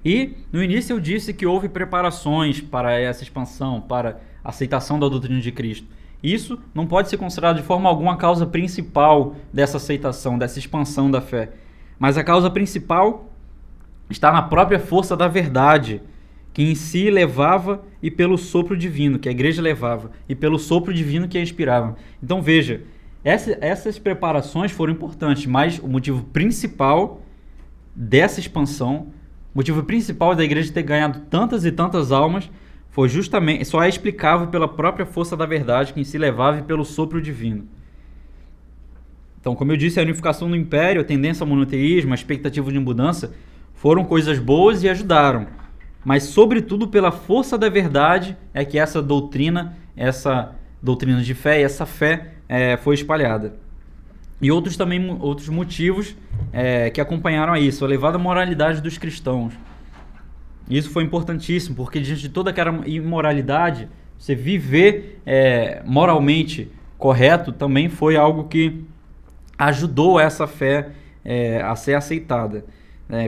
E no início eu disse que houve preparações para essa expansão, para a aceitação da doutrina de Cristo. Isso não pode ser considerado de forma alguma a causa principal dessa aceitação, dessa expansão da fé. Mas a causa principal está na própria força da verdade, que em si levava e pelo sopro divino, que a igreja levava, e pelo sopro divino que a inspirava. Então veja, essas preparações foram importantes, mas o motivo principal dessa expansão, o motivo principal da igreja ter ganhado tantas e tantas almas, foi justamente, só é explicável pela própria força da verdade que em si levava e pelo sopro divino. Então, como eu disse, a unificação do império, a tendência ao monoteísmo, a expectativa de mudança, foram coisas boas e ajudaram. Mas, sobretudo, pela força da verdade é que essa doutrina de fé, essa fé foi espalhada. E outros motivos que acompanharam a isso, a elevada moralidade dos cristãos. Isso foi importantíssimo, porque diante de toda aquela imoralidade, você viver moralmente correto também foi algo que ajudou essa fé a ser aceitada.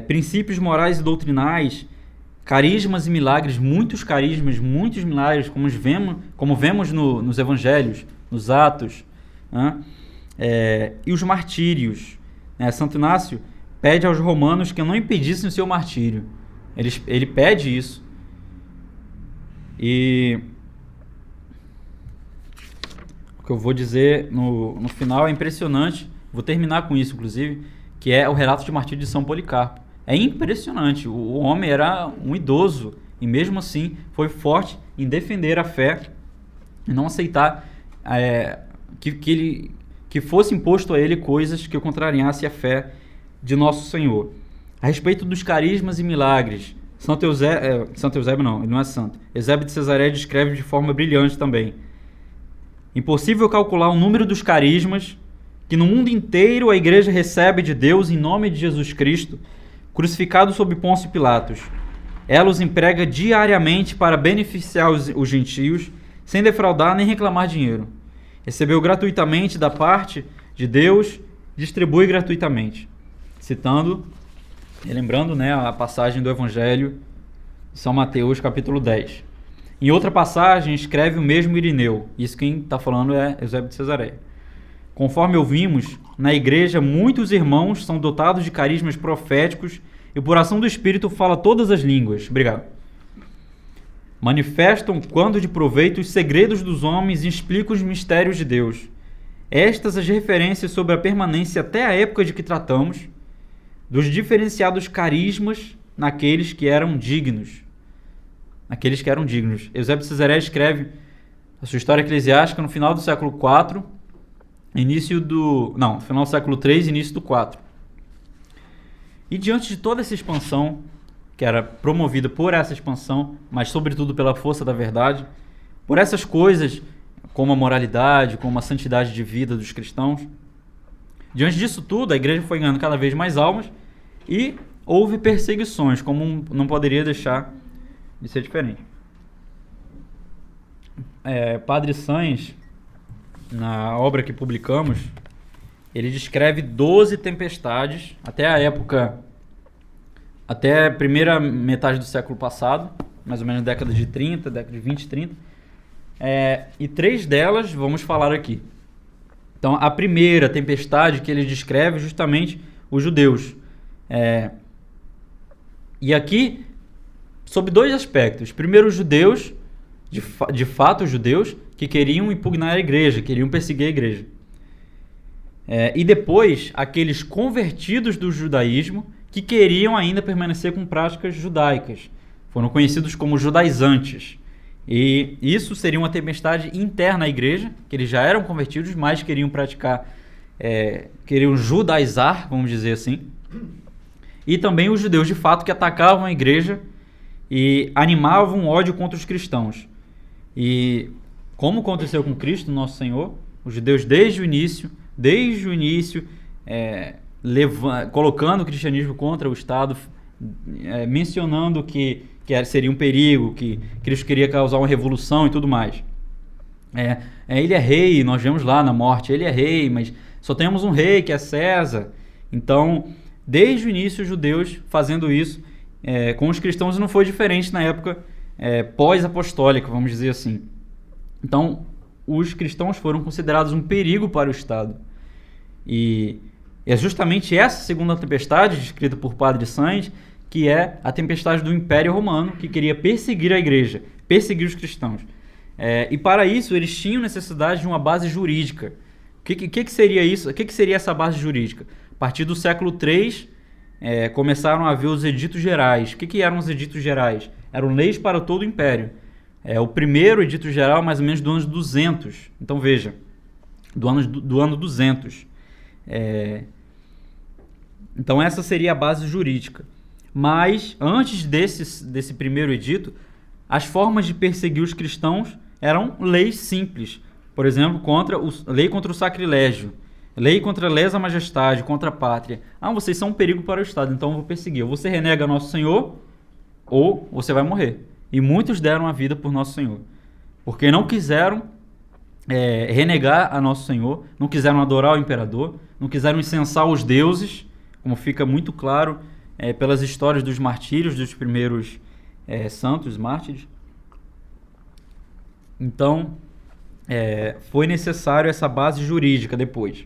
Princípios morais e doutrinais, carismas e milagres, muitos milagres, como vemos nos evangelhos, nos Atos, né? E os martírios. Santo Inácio pede aos romanos que não impedissem o seu martírio. Ele pede isso. E o que eu vou dizer no final é impressionante. Vou terminar com isso, inclusive, que é o relato de martírio de São Policarpo. É impressionante. O homem era um idoso e mesmo assim foi forte em defender a fé e não aceitar que fosse imposto a ele coisas que contrariassem a fé de nosso Senhor. A respeito dos carismas e milagres, Santo Eusébio não, ele não é santo. Eusébio de Cesareia descreve de forma brilhante também. Impossível calcular o número dos carismas que no mundo inteiro a igreja recebe de Deus em nome de Jesus Cristo, crucificado sob Pôncio Pilatos. Ela os emprega diariamente para beneficiar os gentios, sem defraudar nem reclamar dinheiro. Recebeu gratuitamente da parte de Deus, distribui gratuitamente. Citando e lembrando, né, a passagem do Evangelho de São Mateus, capítulo 10. Em outra passagem, escreve o mesmo Irineu. Isso quem está falando é Eusébio de Cesareia. Conforme ouvimos, na igreja muitos irmãos são dotados de carismas proféticos e por ação do Espírito fala todas as línguas. Obrigado. Manifestam, quando de proveito, os segredos dos homens e explicam os mistérios de Deus. Estas as referências sobre a permanência até a época de que tratamos, dos diferenciados carismas naqueles que eram dignos. Naqueles que eram dignos. Eusébio de Cesareia escreve a sua história eclesiástica no final do século IV, final do século III, início do IV. E diante de toda essa expansão, que era promovida por essa expansão, mas sobretudo pela força da verdade, por essas coisas, como a moralidade, como a santidade de vida dos cristãos, diante disso tudo, a igreja foi ganhando cada vez mais almas e houve perseguições, como não poderia deixar de ser diferente. Padre Sanz, na obra que publicamos, ele descreve 12 tempestades até a primeira metade do século passado, mais ou menos década de 30, década de 20 e 30. E 3 delas vamos falar aqui. Então, a primeira tempestade que ele descreve é justamente os judeus. E aqui, sob 2 aspectos. Primeiro, os judeus, de fato os judeus, que queriam impugnar a igreja, queriam perseguir a igreja. E depois, aqueles convertidos do judaísmo que queriam ainda permanecer com práticas judaicas. Foram conhecidos como judaizantes. E isso seria uma tempestade interna à igreja, que eles já eram convertidos, mas queriam praticar, queriam judaizar, vamos dizer assim. E também os judeus, de fato, que atacavam a igreja e animavam ódio contra os cristãos. E como aconteceu com Cristo, nosso Senhor, os judeus desde o início, colocando o cristianismo contra o Estado, mencionando que seria um perigo, que Cristo queria causar uma revolução e tudo mais. Ele é rei, nós vemos lá na morte, ele é rei, mas só temos um rei que é César. Então, desde o início, os judeus fazendo isso com os cristãos não foi diferente na época pós-apostólica, vamos dizer assim. Então, os cristãos foram considerados um perigo para o Estado. E é justamente essa segunda tempestade, descrita por Padre Sanz, que é a tempestade do Império Romano, que queria perseguir a igreja, perseguir os cristãos. E para isso, eles tinham necessidade de uma base jurídica. O que seria isso? O que seria essa base jurídica? A partir do século III, começaram a haver os editos gerais. O que eram os editos gerais? Eram leis para todo o Império. O primeiro edito geral, mais ou menos do ano 200. Então, veja, do ano 200. Então, essa seria a base jurídica. Mas, antes desse primeiro edito, as formas de perseguir os cristãos eram leis simples. Por exemplo, lei contra o sacrilégio, lei contra a lesa majestade, contra a pátria. Vocês são um perigo para o Estado, então eu vou perseguir. Ou você renega Nosso Senhor, ou você vai morrer. E muitos deram a vida por Nosso Senhor, porque não quiseram renegar a Nosso Senhor, não quiseram adorar o imperador, não quiseram incensar os deuses, como fica muito claro pelas histórias dos martírios, dos primeiros santos mártires. Então, foi necessário essa base jurídica depois.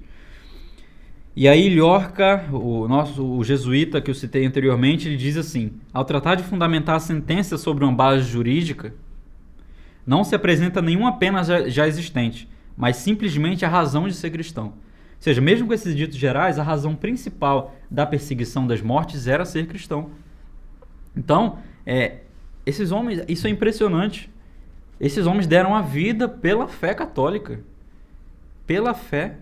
E aí Llorca, o jesuíta que eu citei anteriormente, ele diz assim: ao tratar de fundamentar a sentença sobre uma base jurídica, não se apresenta nenhuma pena já existente, mas simplesmente a razão de ser cristão. Ou seja, mesmo com esses ditos gerais, a razão principal da perseguição das mortes era ser cristão. Então, esses homens, isso é impressionante. Esses homens deram a vida pela fé católica. Pela fé.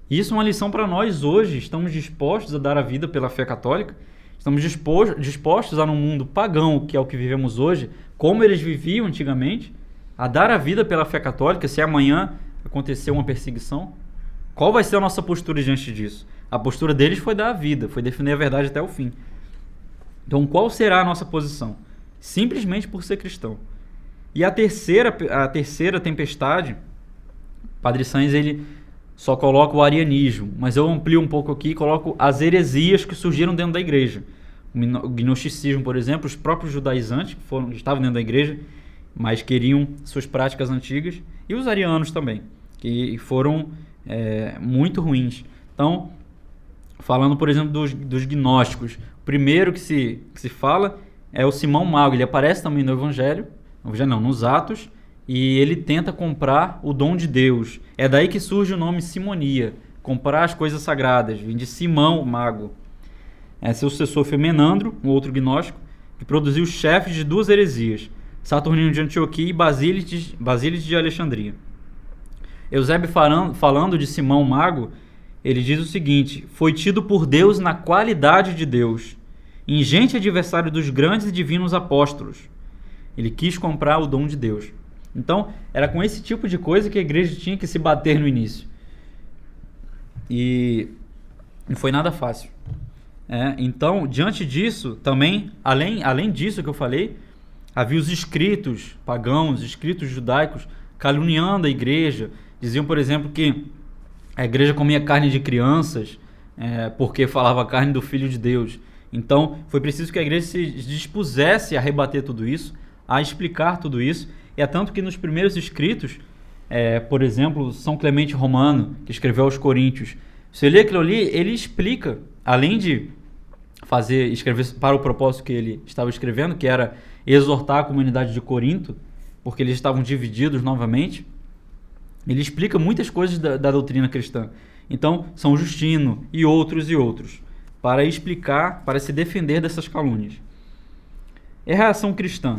E isso é uma lição para nós hoje. Estamos dispostos a dar a vida pela fé católica? Estamos dispostos a, num mundo pagão, que é o que vivemos hoje, como eles viviam antigamente, a dar a vida pela fé católica, se amanhã acontecer uma perseguição? Qual vai ser a nossa postura diante disso? A postura deles foi dar a vida, foi defender a verdade até o fim. Então, qual será a nossa posição? simplesmente por ser cristão. E a terceira tempestade, Padre Sainz, ele só coloca o arianismo, mas eu amplio um pouco aqui e coloco as heresias que surgiram dentro da igreja. O gnosticismo, por exemplo, os próprios judaizantes que estavam dentro da igreja, mas queriam suas práticas antigas, e os arianos também, que foram muito ruins. Então, falando, por exemplo, dos gnósticos, o primeiro que se fala é o Simão Mago. Ele aparece também no Evangelho, nos Atos, e ele tenta comprar o dom de Deus. É daí que surge o nome simonia, comprar as coisas sagradas, vem de Simão Mago. Seu sucessor foi Menandro, um outro gnóstico, que produziu os chefes de duas heresias, Saturnino de Antioquia e Basílides de Alexandria. Eusébio, falando de Simão Mago, ele diz o seguinte: foi tido por Deus na qualidade de Deus, ingente adversário dos grandes e divinos apóstolos. Ele quis comprar o dom de Deus. Então, era com esse tipo de coisa que a igreja tinha que se bater no início. E não foi nada fácil. Então, diante disso, também, além disso que eu falei, havia os escritos pagãos, escritos judaicos, caluniando a igreja. Diziam, por exemplo, que a igreja comia carne de crianças, porque falava carne do Filho de Deus. Então, foi preciso que a igreja se dispusesse a rebater tudo isso, a explicar tudo isso. E é tanto que nos primeiros escritos, por exemplo, São Clemente Romano, que escreveu aos Coríntios, você lê aquilo ali, ele explica, além de escrever para o propósito que ele estava escrevendo, que era exortar a comunidade de Corinto, porque eles estavam divididos novamente, ele explica muitas coisas da doutrina cristã. Então, São Justino e outros, para explicar, para se defender dessas calúnias. E a reação cristã?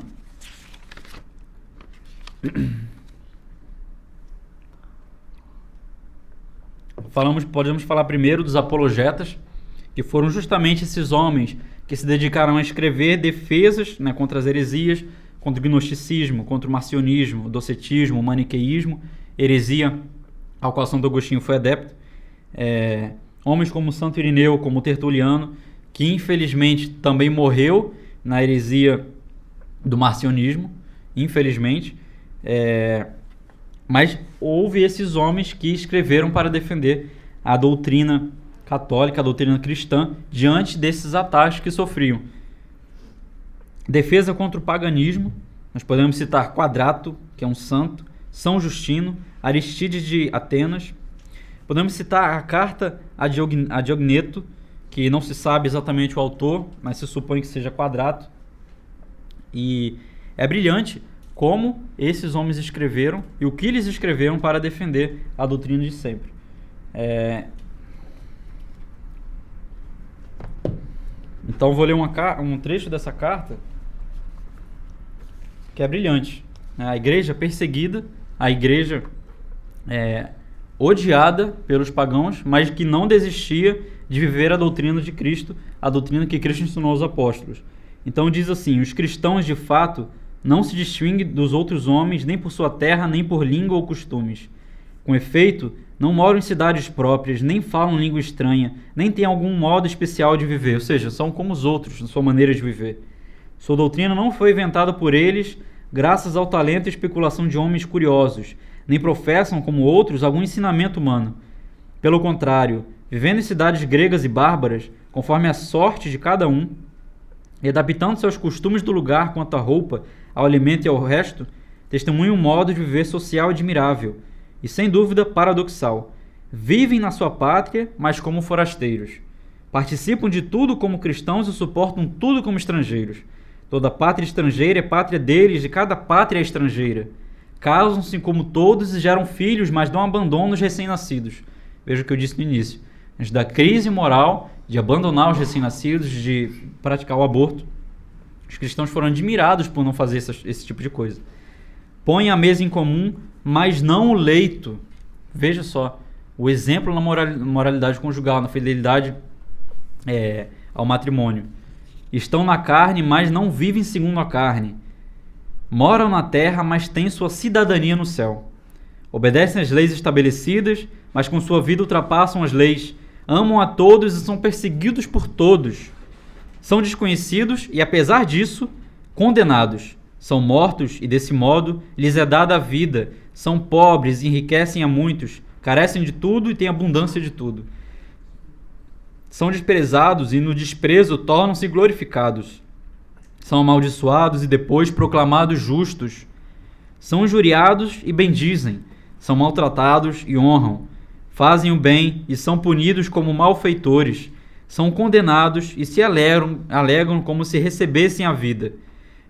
Podemos falar primeiro dos apologetas, que foram justamente esses homens que se dedicaram a escrever defesas, contra as heresias, contra o gnosticismo, contra o marcionismo, o docetismo, o maniqueísmo, heresia ao qual Santo Agostinho foi adepto. Homens como Santo Irineu, como Tertuliano, que infelizmente também morreu na heresia do marcionismo, infelizmente. Mas houve esses homens que escreveram para defender a doutrina católica, a doutrina cristã, diante desses ataques que sofriam. Defesa contra o paganismo, nós podemos citar Quadrato, que é um santo, São Justino, Aristides de Atenas. Podemos citar a carta a Diogneto, que não se sabe exatamente o autor, mas se supõe que seja Quadrato. E é brilhante como esses homens escreveram e o que eles escreveram para defender a doutrina de sempre. Então vou ler um trecho dessa carta que é brilhante. A igreja perseguida, a igreja odiada pelos pagãos, mas que não desistia de viver a doutrina de Cristo, a doutrina que Cristo ensinou aos apóstolos. Então diz assim: os cristãos de fato não se distinguem dos outros homens nem por sua terra, nem por língua ou costumes. Com efeito, não moram em cidades próprias, nem falam língua estranha, nem têm algum modo especial de viver, ou seja, são como os outros na sua maneira de viver. Sua doutrina não foi inventada por eles graças ao talento e especulação de homens curiosos, nem professam, como outros, algum ensinamento humano. Pelo contrário, vivendo em cidades gregas e bárbaras, conforme a sorte de cada um, e adaptando-se aos costumes do lugar quanto à roupa, ao alimento e ao resto, testemunham um modo de viver social admirável e, sem dúvida, paradoxal. Vivem na sua pátria, mas como forasteiros. Participam de tudo como cristãos e suportam tudo como estrangeiros. Toda pátria estrangeira é pátria deles, e cada pátria é estrangeira. Casam-se como todos e geram filhos, mas não abandonam os recém-nascidos. Veja o que eu disse no início. Antes da crise moral de abandonar os recém-nascidos, de praticar o aborto, os cristãos foram admirados por não fazer esse tipo de coisa. Põem a mesa em comum, mas não o leito. Veja só, o exemplo na moralidade conjugal, na fidelidade ao matrimônio. Estão na carne, mas não vivem segundo a carne. Moram na terra, mas têm sua cidadania no céu. Obedecem às leis estabelecidas, mas com sua vida ultrapassam as leis. Amam a todos e são perseguidos por todos. São desconhecidos e, apesar disso, condenados, são mortos e desse modo lhes é dada a vida, são pobres, enriquecem a muitos, carecem de tudo e têm abundância de tudo. São desprezados e no desprezo tornam-se glorificados. São amaldiçoados e depois proclamados justos. São injuriados e bendizem. São maltratados e honram. Fazem o bem e são punidos como malfeitores. São condenados e se alegram como se recebessem a vida.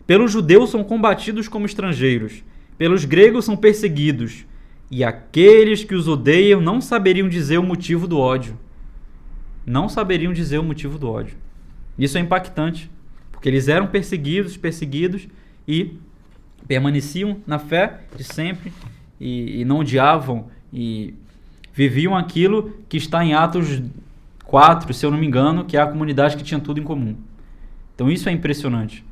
Pelos judeus são combatidos como estrangeiros. Pelos gregos são perseguidos. E aqueles que os odeiam não saberiam dizer o motivo do ódio. Não saberiam dizer o motivo do ódio. Isso é impactante, porque eles eram perseguidos e permaneciam na fé de sempre e não odiavam e viviam aquilo que está em Atos 4, se eu não me engano, que é a comunidade que tinha tudo em comum. Então isso é impressionante.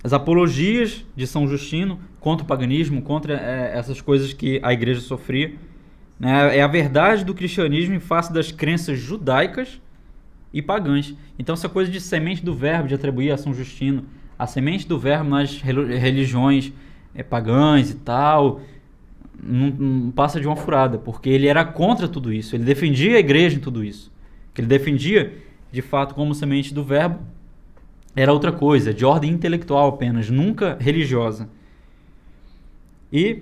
As apologias de São Justino contra o paganismo, contra essas coisas que a igreja sofria, né, é a verdade do cristianismo em face das crenças judaicas e pagãs. Então essa coisa de semente do verbo, de atribuir a São Justino a semente do verbo nas religiões pagãs e tal, não passa de uma furada, porque ele era contra tudo isso, ele defendia a igreja em tudo isso. Que ele defendia, de fato, como semente do verbo, era outra coisa, de ordem intelectual apenas, nunca religiosa. E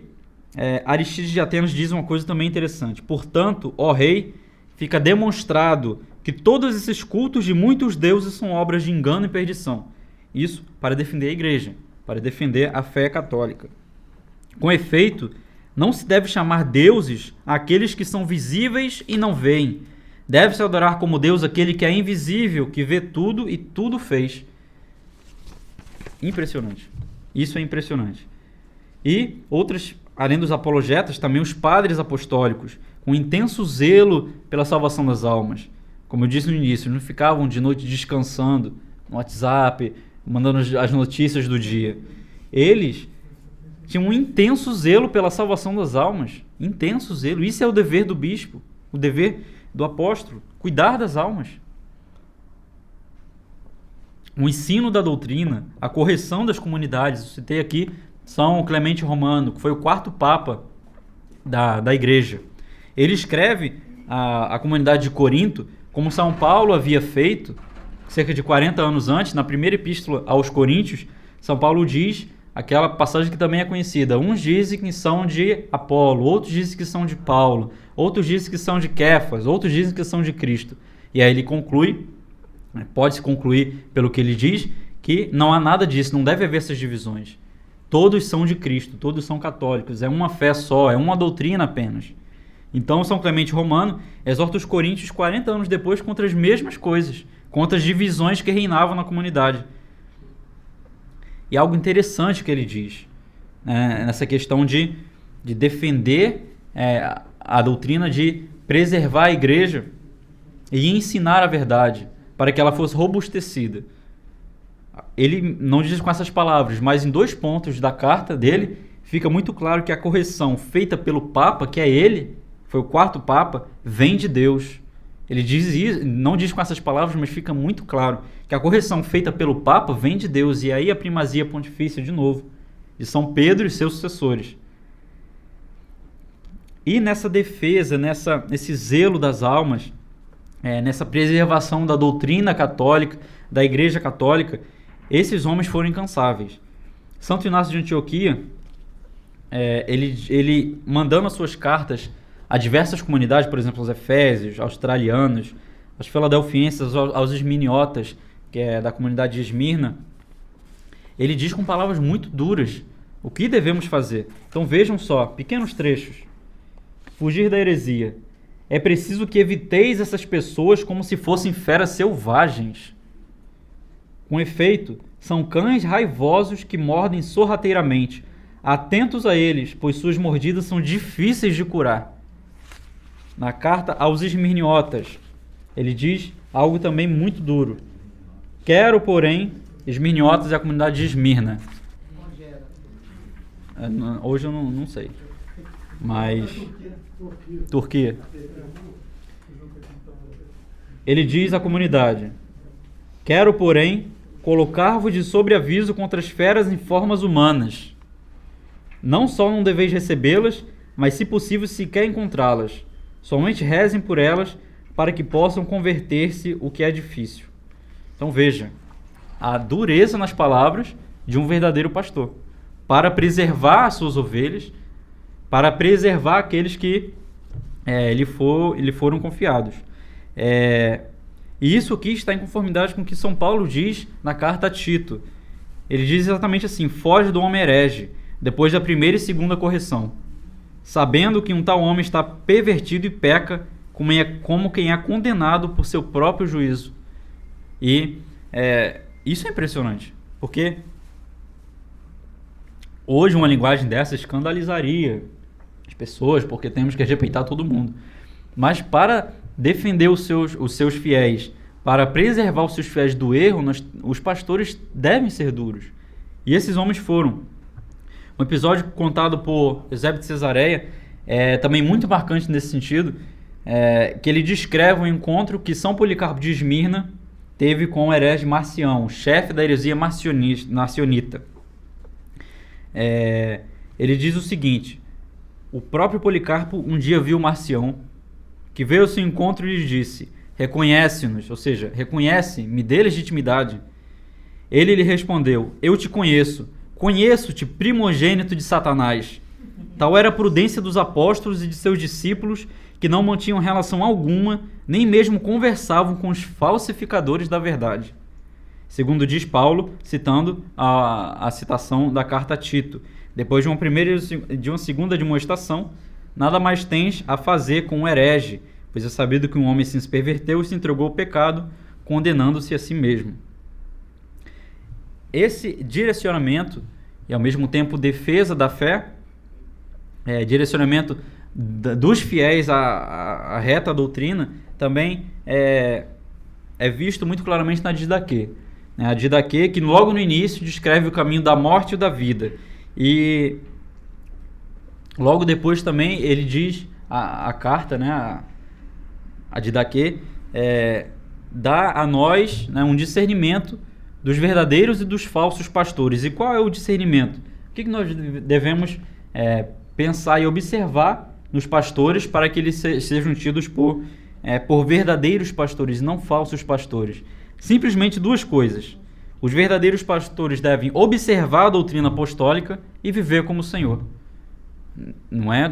Aristides de Atenas diz uma coisa também interessante. Portanto, ó rei, fica demonstrado que todos esses cultos de muitos deuses são obras de engano e perdição. Isso para defender a igreja, para defender a fé católica. Com efeito, não se deve chamar deuses aqueles que são visíveis e não veem. Deve-se adorar como Deus aquele que é invisível, que vê tudo e tudo fez. Impressionante. Isso é impressionante. E outras, além dos apologetas, também os padres apostólicos, com intenso zelo pela salvação das almas. Como eu disse no início, não ficavam de noite descansando no WhatsApp, mandando as notícias do dia. Eles tinham um intenso zelo pela salvação das almas. Intenso zelo. Isso é o dever do bispo, o dever do apóstolo, cuidar das almas. O ensino da doutrina, a correção das comunidades. Eu citei aqui São Clemente Romano, que foi o quarto papa da igreja. Ele escreve a comunidade de Corinto, como São Paulo havia feito, cerca de 40 anos antes, na primeira epístola aos Coríntios. São Paulo diz aquela passagem que também é conhecida: uns dizem que são de Apolo, outros dizem que são de Paulo, outros dizem que são de Kéfas, outros dizem que são de Cristo. E aí ele conclui, pode-se concluir pelo que ele diz, que não há nada disso, não deve haver essas divisões. Todos são de Cristo, todos são católicos, é uma fé só, é uma doutrina apenas. Então São Clemente Romano exorta os coríntios 40 anos depois contra as mesmas coisas, contra as divisões que reinavam na comunidade. E algo interessante que ele diz, nessa questão de defender a doutrina, de preservar a igreja e ensinar a verdade, para que ela fosse robustecida. Ele não diz com essas palavras, mas em 2 pontos da carta dele, fica muito claro que a correção feita pelo Papa, que é ele, foi o quarto Papa, vem de Deus. Ele diz isso, não diz com essas palavras, mas fica muito claro que a correção feita pelo Papa vem de Deus. E aí a primazia pontifícia, de novo, de São Pedro e seus sucessores. E nessa defesa, nesse zelo das almas, nessa preservação da doutrina católica, da Igreja Católica, esses homens foram incansáveis. Santo Inácio de Antioquia, ele mandando as suas cartas a diversas comunidades, por exemplo, aos Efésios, australianos, aos Filadelfienses, aos Esminiotas, que é da comunidade de Esmirna, ele diz com palavras muito duras o que devemos fazer. Então vejam só, pequenos trechos. Fugir da heresia. É preciso que eviteis essas pessoas como se fossem feras selvagens. Com efeito, são cães raivosos que mordem sorrateiramente. Atentos a eles, pois suas mordidas são difíceis de curar. Na carta aos Esmirniotas, ele diz algo também muito duro. Quero, porém, Esmirniotas é a comunidade de Esmirna. Hoje eu não sei. Mas Turquia. Ele diz à comunidade: Quero, porém, colocar-vos de sobreaviso contra as feras em formas humanas. Não só não deveis recebê-las, mas, se possível, sequer encontrá-las. Somente rezem por elas, para que possam converter-se, o que é difícil. Então veja, a dureza nas palavras de um verdadeiro pastor, para preservar as suas ovelhas, para preservar aqueles que lhe foram confiados. E isso aqui está em conformidade com o que São Paulo diz na carta a Tito. Ele diz exatamente assim: foge do homem herege, depois da primeira e segunda correção, sabendo que um tal homem está pervertido e peca, como quem é condenado por seu próprio juízo. E isso é impressionante, porque hoje uma linguagem dessa escandalizaria as pessoas, porque temos que respeitar todo mundo. Mas para defender os seus fiéis, para preservar os seus fiéis do erro, os pastores devem ser duros. E esses homens foram. Um episódio contado por Eusébio de Cesareia é também muito marcante nesse sentido, que ele descreve um encontro que São Policarpo de Esmirna teve com o herege Marcião, chefe da heresia marcionita. Ele diz o seguinte: o próprio Policarpo um dia viu Marcião, que veio ao seu encontro e lhe disse: reconhece-nos, ou seja, reconhece, me dê legitimidade. Ele lhe respondeu: eu te conheço-te, primogênito de Satanás. Tal era a prudência dos apóstolos e de seus discípulos, que não mantinham relação alguma, nem mesmo conversavam com os falsificadores da verdade. Segundo diz Paulo, citando a citação da carta a Tito: depois de uma primeira e de uma segunda demonstração, nada mais tens a fazer com o herege, pois é sabido que um homem se perverteu e se entregou ao pecado, condenando-se a si mesmo. Esse direcionamento, e ao mesmo tempo defesa da fé, direcionamento dos fiéis à reta doutrina, também é visto muito claramente na Didaquê. A Didaquê, que logo no início descreve o caminho da morte e da vida. E logo depois também ele diz, a carta, a Didaquê, dá a nós, um discernimento dos verdadeiros e dos falsos pastores. E qual é o discernimento? O que nós devemos pensar e observar nos pastores para que eles sejam tidos por verdadeiros pastores, não falsos pastores? Simplesmente duas coisas. Os verdadeiros pastores devem observar a doutrina apostólica e viver como o Senhor. Não é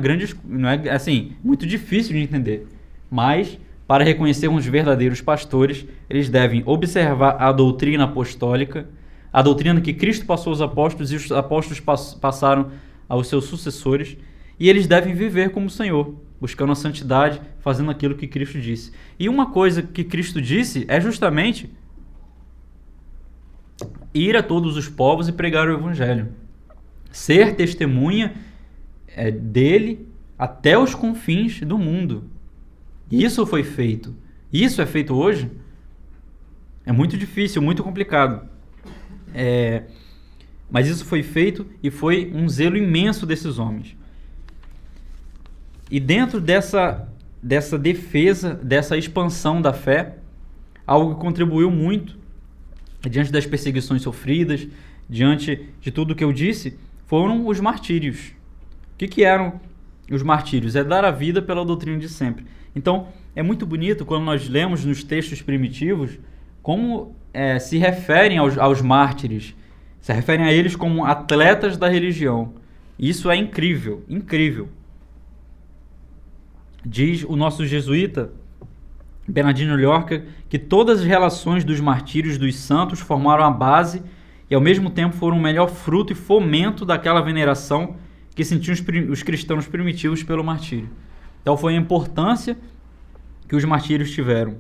assim, muito difícil de entender, mas para reconhecermos os verdadeiros pastores, eles devem observar a doutrina apostólica, a doutrina que Cristo passou aos apóstolos e os apóstolos passaram aos seus sucessores, e eles devem viver como o Senhor, buscando a santidade, fazendo aquilo que Cristo disse. E uma coisa que Cristo disse é justamente ir a todos os povos e pregar o Evangelho. Ser testemunha dele até os confins do mundo. Isso foi feito. Isso é feito hoje? É muito difícil, muito complicado. Mas isso foi feito e foi um zelo imenso desses homens. E dentro dessa defesa, dessa expansão da fé, algo que contribuiu muito diante das perseguições sofridas, diante de tudo que eu disse, foram os martírios. O que eram os martírios? É dar a vida pela doutrina de sempre. Então, é muito bonito quando nós lemos nos textos primitivos como se referem aos mártires, se referem a eles como atletas da religião. Isso é incrível, incrível. Diz o nosso jesuíta Bernardino Llorca que todas as relações dos martírios dos santos formaram a base e ao mesmo tempo foram o melhor fruto e fomento daquela veneração que sentiam os cristãos primitivos pelo martírio. Então foi a importância que os martírios tiveram.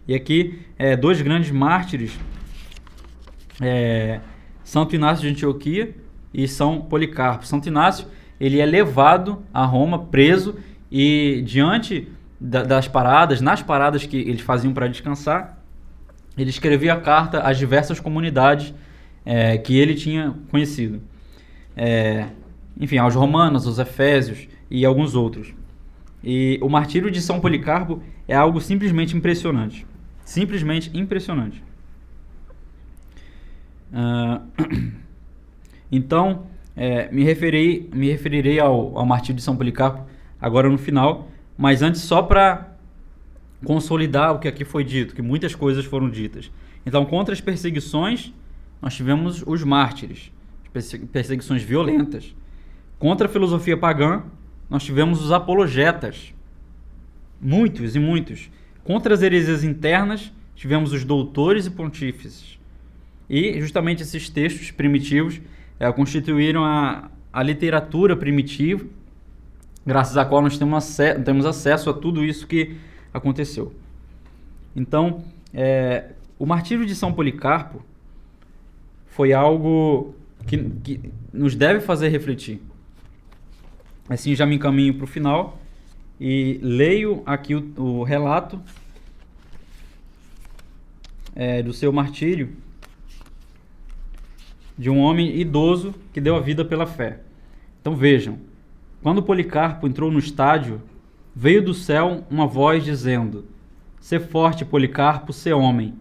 E aqui, dois grandes mártires, Santo Inácio de Antioquia e São Policarpo. Santo Inácio, ele é levado a Roma, preso, e diante nas paradas que eles faziam para descansar, ele escrevia a carta às diversas comunidades que ele tinha conhecido. Enfim, aos romanos, aos efésios e alguns outros. E o martírio de São Policarpo é algo simplesmente impressionante. Simplesmente impressionante. Então, me referirei ao martírio de São Policarpo agora no final, mas antes só para consolidar o que aqui foi dito, que muitas coisas foram ditas. Então, contra as perseguições, nós tivemos os mártires, perseguições violentas. Contra a filosofia pagã, nós tivemos os apologetas, muitos e muitos. Contra as heresias internas, tivemos os doutores e pontífices. E justamente esses textos primitivos constituíram a literatura primitiva, graças à qual nós temos acesso a tudo isso que aconteceu. Então, o martírio de São Policarpo foi algo que nos deve fazer refletir. Assim, já me encaminho para o final e leio aqui o relato do seu martírio, de um homem idoso que deu a vida pela fé. Então vejam, quando Policarpo entrou no estádio, veio do céu uma voz dizendo: "Sê forte, Policarpo, sê homem."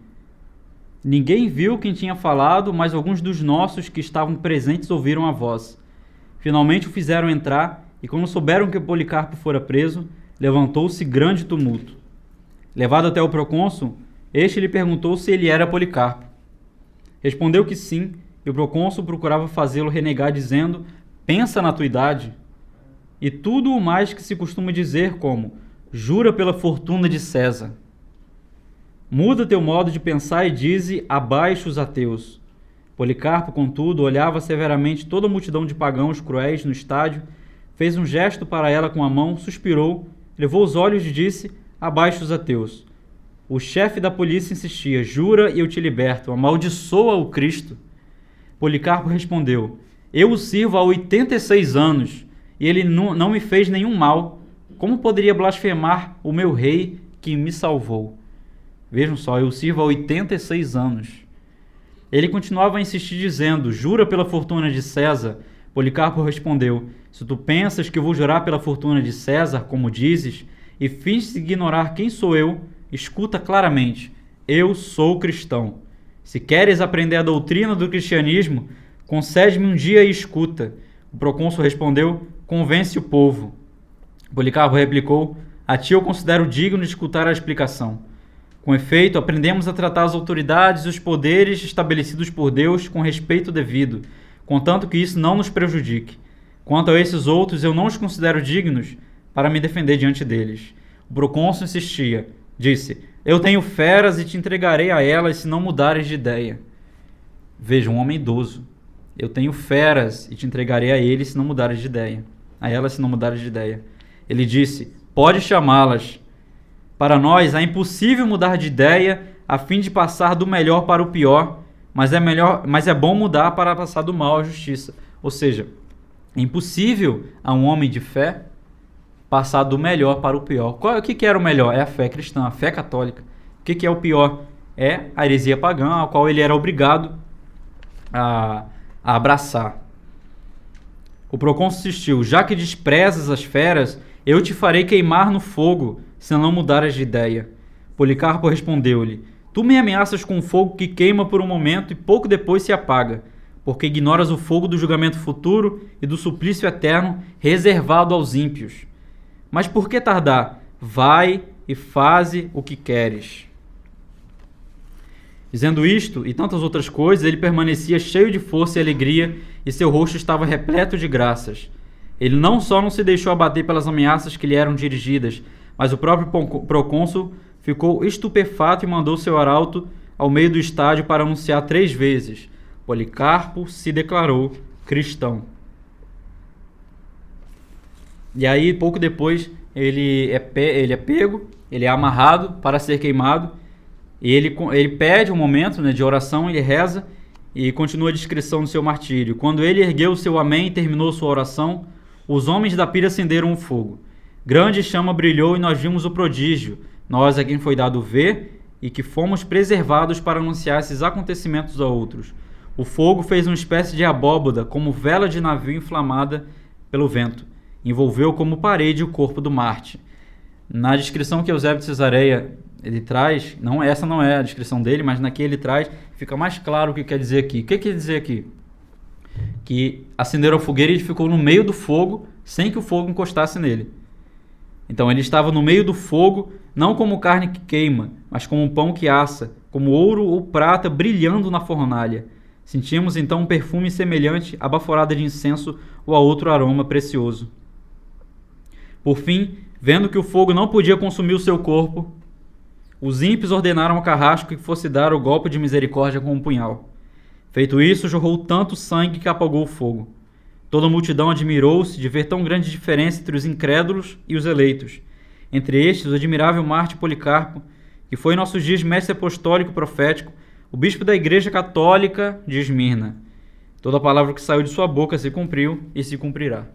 Ninguém viu quem tinha falado, mas alguns dos nossos que estavam presentes ouviram a voz. Finalmente o fizeram entrar, e quando souberam que Policarpo fora preso, levantou-se grande tumulto. Levado até o procônsul, este lhe perguntou se ele era Policarpo. Respondeu que sim, e o procônsul procurava fazê-lo renegar, dizendo: "Pensa na tua idade." E tudo o mais que se costuma dizer, como: "Jura pela fortuna de César." Muda teu modo de pensar e dize: "Abaixo os ateus." Policarpo, contudo, olhava severamente toda a multidão de pagãos cruéis no estádio, fez um gesto para ela com a mão, suspirou, levou os olhos e disse: "Abaixo os ateus." O chefe da polícia insistia: "Jura e eu te liberto, amaldiçoa o Cristo." Policarpo respondeu: "Eu o sirvo há 86 anos, e ele não me fez nenhum mal. Como poderia blasfemar o meu rei que me salvou?" Vejam só, eu o sirvo há 86 anos. Ele continuava a insistir dizendo: "Jura pela fortuna de César." Policarpo respondeu: "Se tu pensas que eu vou jurar pela fortuna de César, como dizes, e finges ignorar quem sou eu, escuta claramente: eu sou cristão. Se queres aprender a doutrina do cristianismo, concede-me um dia e escuta." O procônsul respondeu: "Convence o povo." Policarpo replicou: "A ti eu considero digno de escutar a explicação. Com efeito, aprendemos a tratar as autoridades e os poderes estabelecidos por Deus com respeito devido, contanto que isso não nos prejudique. Quanto a esses outros, eu não os considero dignos para me defender diante deles." O procônsul insistia. Disse: "Eu tenho feras e te entregarei a elas se não mudares de ideia." Veja, um homem idoso. "Eu tenho feras e te entregarei a eles se não mudares de ideia. A elas se não mudares de ideia." Ele disse: "Pode chamá-las. Para nós é impossível mudar de ideia a fim de passar do melhor para o pior, mas é bom mudar para passar do mal à justiça." Ou seja, é impossível a um homem de fé passar do melhor para o pior. O que era o melhor? É a fé cristã, a fé católica. O que é o pior? É a heresia pagã, a qual ele era obrigado a abraçar. O procônsul insistiu: "Já que desprezas as feras, eu te farei queimar no fogo, se não mudares de ideia." Policarpo respondeu-lhe: "Tu me ameaças com um fogo que queima por um momento e pouco depois se apaga, porque ignoras o fogo do julgamento futuro e do suplício eterno reservado aos ímpios. Mas por que tardar? Vai e faze o que queres." Dizendo isto e tantas outras coisas, ele permanecia cheio de força e alegria, e seu rosto estava repleto de graças. Ele não só não se deixou abater pelas ameaças que lhe eram dirigidas, mas o próprio procônsul ficou estupefato e mandou seu arauto ao meio do estádio para anunciar 3 vezes: "Policarpo se declarou cristão." E aí, pouco depois, ele é pego, ele é amarrado para ser queimado, e ele pede um momento, né, de oração, ele reza e continua a descrição do seu martírio. Quando ele ergueu o seu amém e terminou sua oração, os homens da pira acenderam o fogo. Grande chama brilhou e nós vimos o prodígio, nós a quem foi dado ver, e que fomos preservados para anunciar esses acontecimentos a outros. O fogo fez uma espécie de abóbada, como vela de navio inflamada pelo vento. Envolveu como parede o corpo do Marte. Na descrição que Eusébio de Cesareia ele traz, essa não é a descrição dele, mas naqui ele traz, fica mais claro o que quer dizer aqui. O que quer dizer aqui? Que acenderam a fogueira e ele ficou no meio do fogo, sem que o fogo encostasse nele. Então ele estava no meio do fogo, não como carne que queima, mas como um pão que assa, como ouro ou prata brilhando na fornalha. Sentimos então um perfume semelhante à baforada de incenso ou a outro aroma precioso. Por fim, vendo que o fogo não podia consumir o seu corpo, os ímpios ordenaram ao carrasco que fosse dar o golpe de misericórdia com um punhal. Feito isso, jorrou tanto sangue que apagou o fogo. Toda a multidão admirou-se de ver tão grande diferença entre os incrédulos e os eleitos. Entre estes, o admirável Marte Policarpo, que foi em nossos dias mestre apostólico e profético, o bispo da Igreja Católica de Esmirna. Toda a palavra que saiu de sua boca se cumpriu e se cumprirá.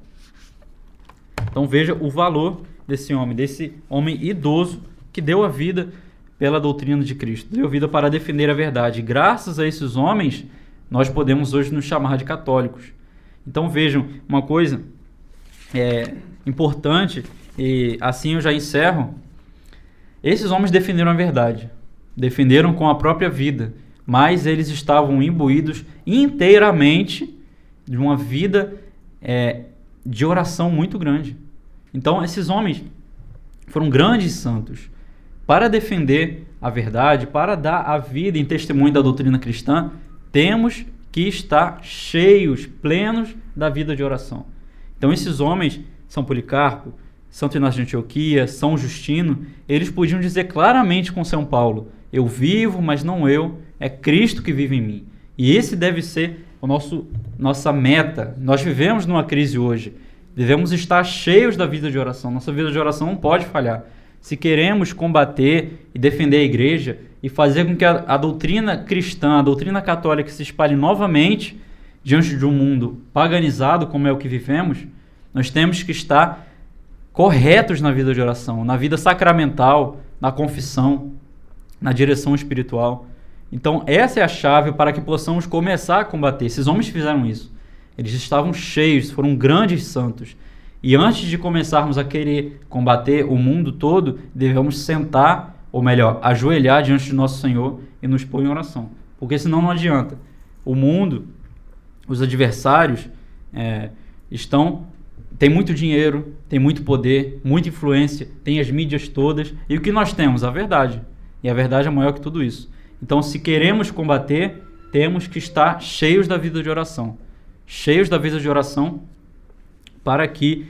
Então veja o valor desse homem idoso que deu a vida pela doutrina de Cristo, deu a vida para defender a verdade. Graças a esses homens, nós podemos hoje nos chamar de católicos. Então vejam, uma coisa importante, e assim eu já encerro, esses homens defenderam a verdade, defenderam com a própria vida, mas eles estavam imbuídos inteiramente de uma vida de oração muito grande. Então esses homens foram grandes santos. Para defender a verdade, para dar a vida em testemunho da doutrina cristã, temos que estar cheios, plenos da vida de oração. Então esses homens, São Policarpo, Santo Inácio de Antioquia, São Justino, eles podiam dizer claramente com São Paulo: eu vivo, mas não eu, é Cristo que vive em mim. E esse deve ser nossa meta. Nós vivemos numa crise hoje, devemos estar cheios da vida de oração. Nossa vida de oração não pode falhar. Se queremos combater e defender a igreja e fazer com que a doutrina cristã, a doutrina católica se espalhe novamente diante de um mundo paganizado como é o que vivemos, nós temos que estar corretos na vida de oração, na vida sacramental, na confissão, na direção espiritual. Então essa é a chave para que possamos começar a combater. Esses homens fizeram isso. Eles estavam cheios, foram grandes santos. E antes de começarmos a querer combater o mundo todo, devemos sentar, ou melhor, ajoelhar diante de nosso Senhor e nos pôr em oração. Porque senão não adianta. O mundo, os adversários, tem muito dinheiro, tem muito poder, muita influência, tem as mídias todas. E o que nós temos? A verdade. E a verdade é maior que tudo isso. Então, se queremos combater, temos que estar cheios da vida de oração. Cheios da vida de oração, para que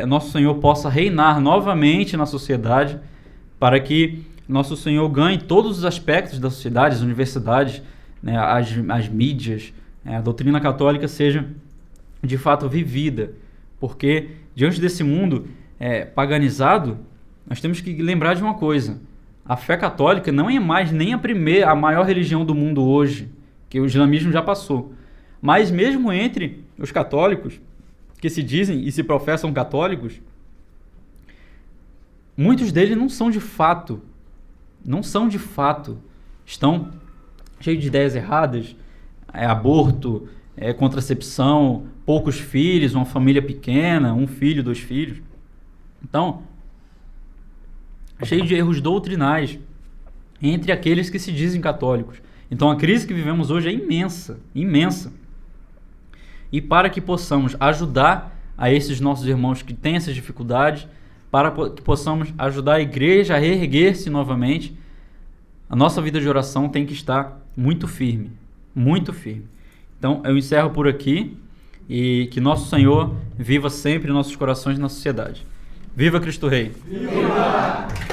nosso Senhor possa reinar novamente na sociedade, para que nosso Senhor ganhe todos os aspectos da sociedade, as universidades, né, as mídias, a doutrina católica seja de fato vivida, porque diante desse mundo paganizado, nós temos que lembrar de uma coisa: a fé católica não é mais nem a maior religião do mundo hoje, que o islamismo já passou, mas mesmo entre os católicos, que se dizem e se professam católicos, muitos deles não são de fato, estão cheios de ideias erradas, aborto, contracepção, poucos filhos, uma família pequena, 1 filho, 2 filhos. Então, cheio de erros doutrinais entre aqueles que se dizem católicos. Então a crise que vivemos hoje é imensa, imensa. E para que possamos ajudar a esses nossos irmãos que têm essas dificuldades, para que possamos ajudar a igreja a reerguer-se novamente, a nossa vida de oração tem que estar muito firme, muito firme. Então eu encerro por aqui, e que nosso Senhor viva sempre em nossos corações e na sociedade. Viva Cristo Rei! Viva!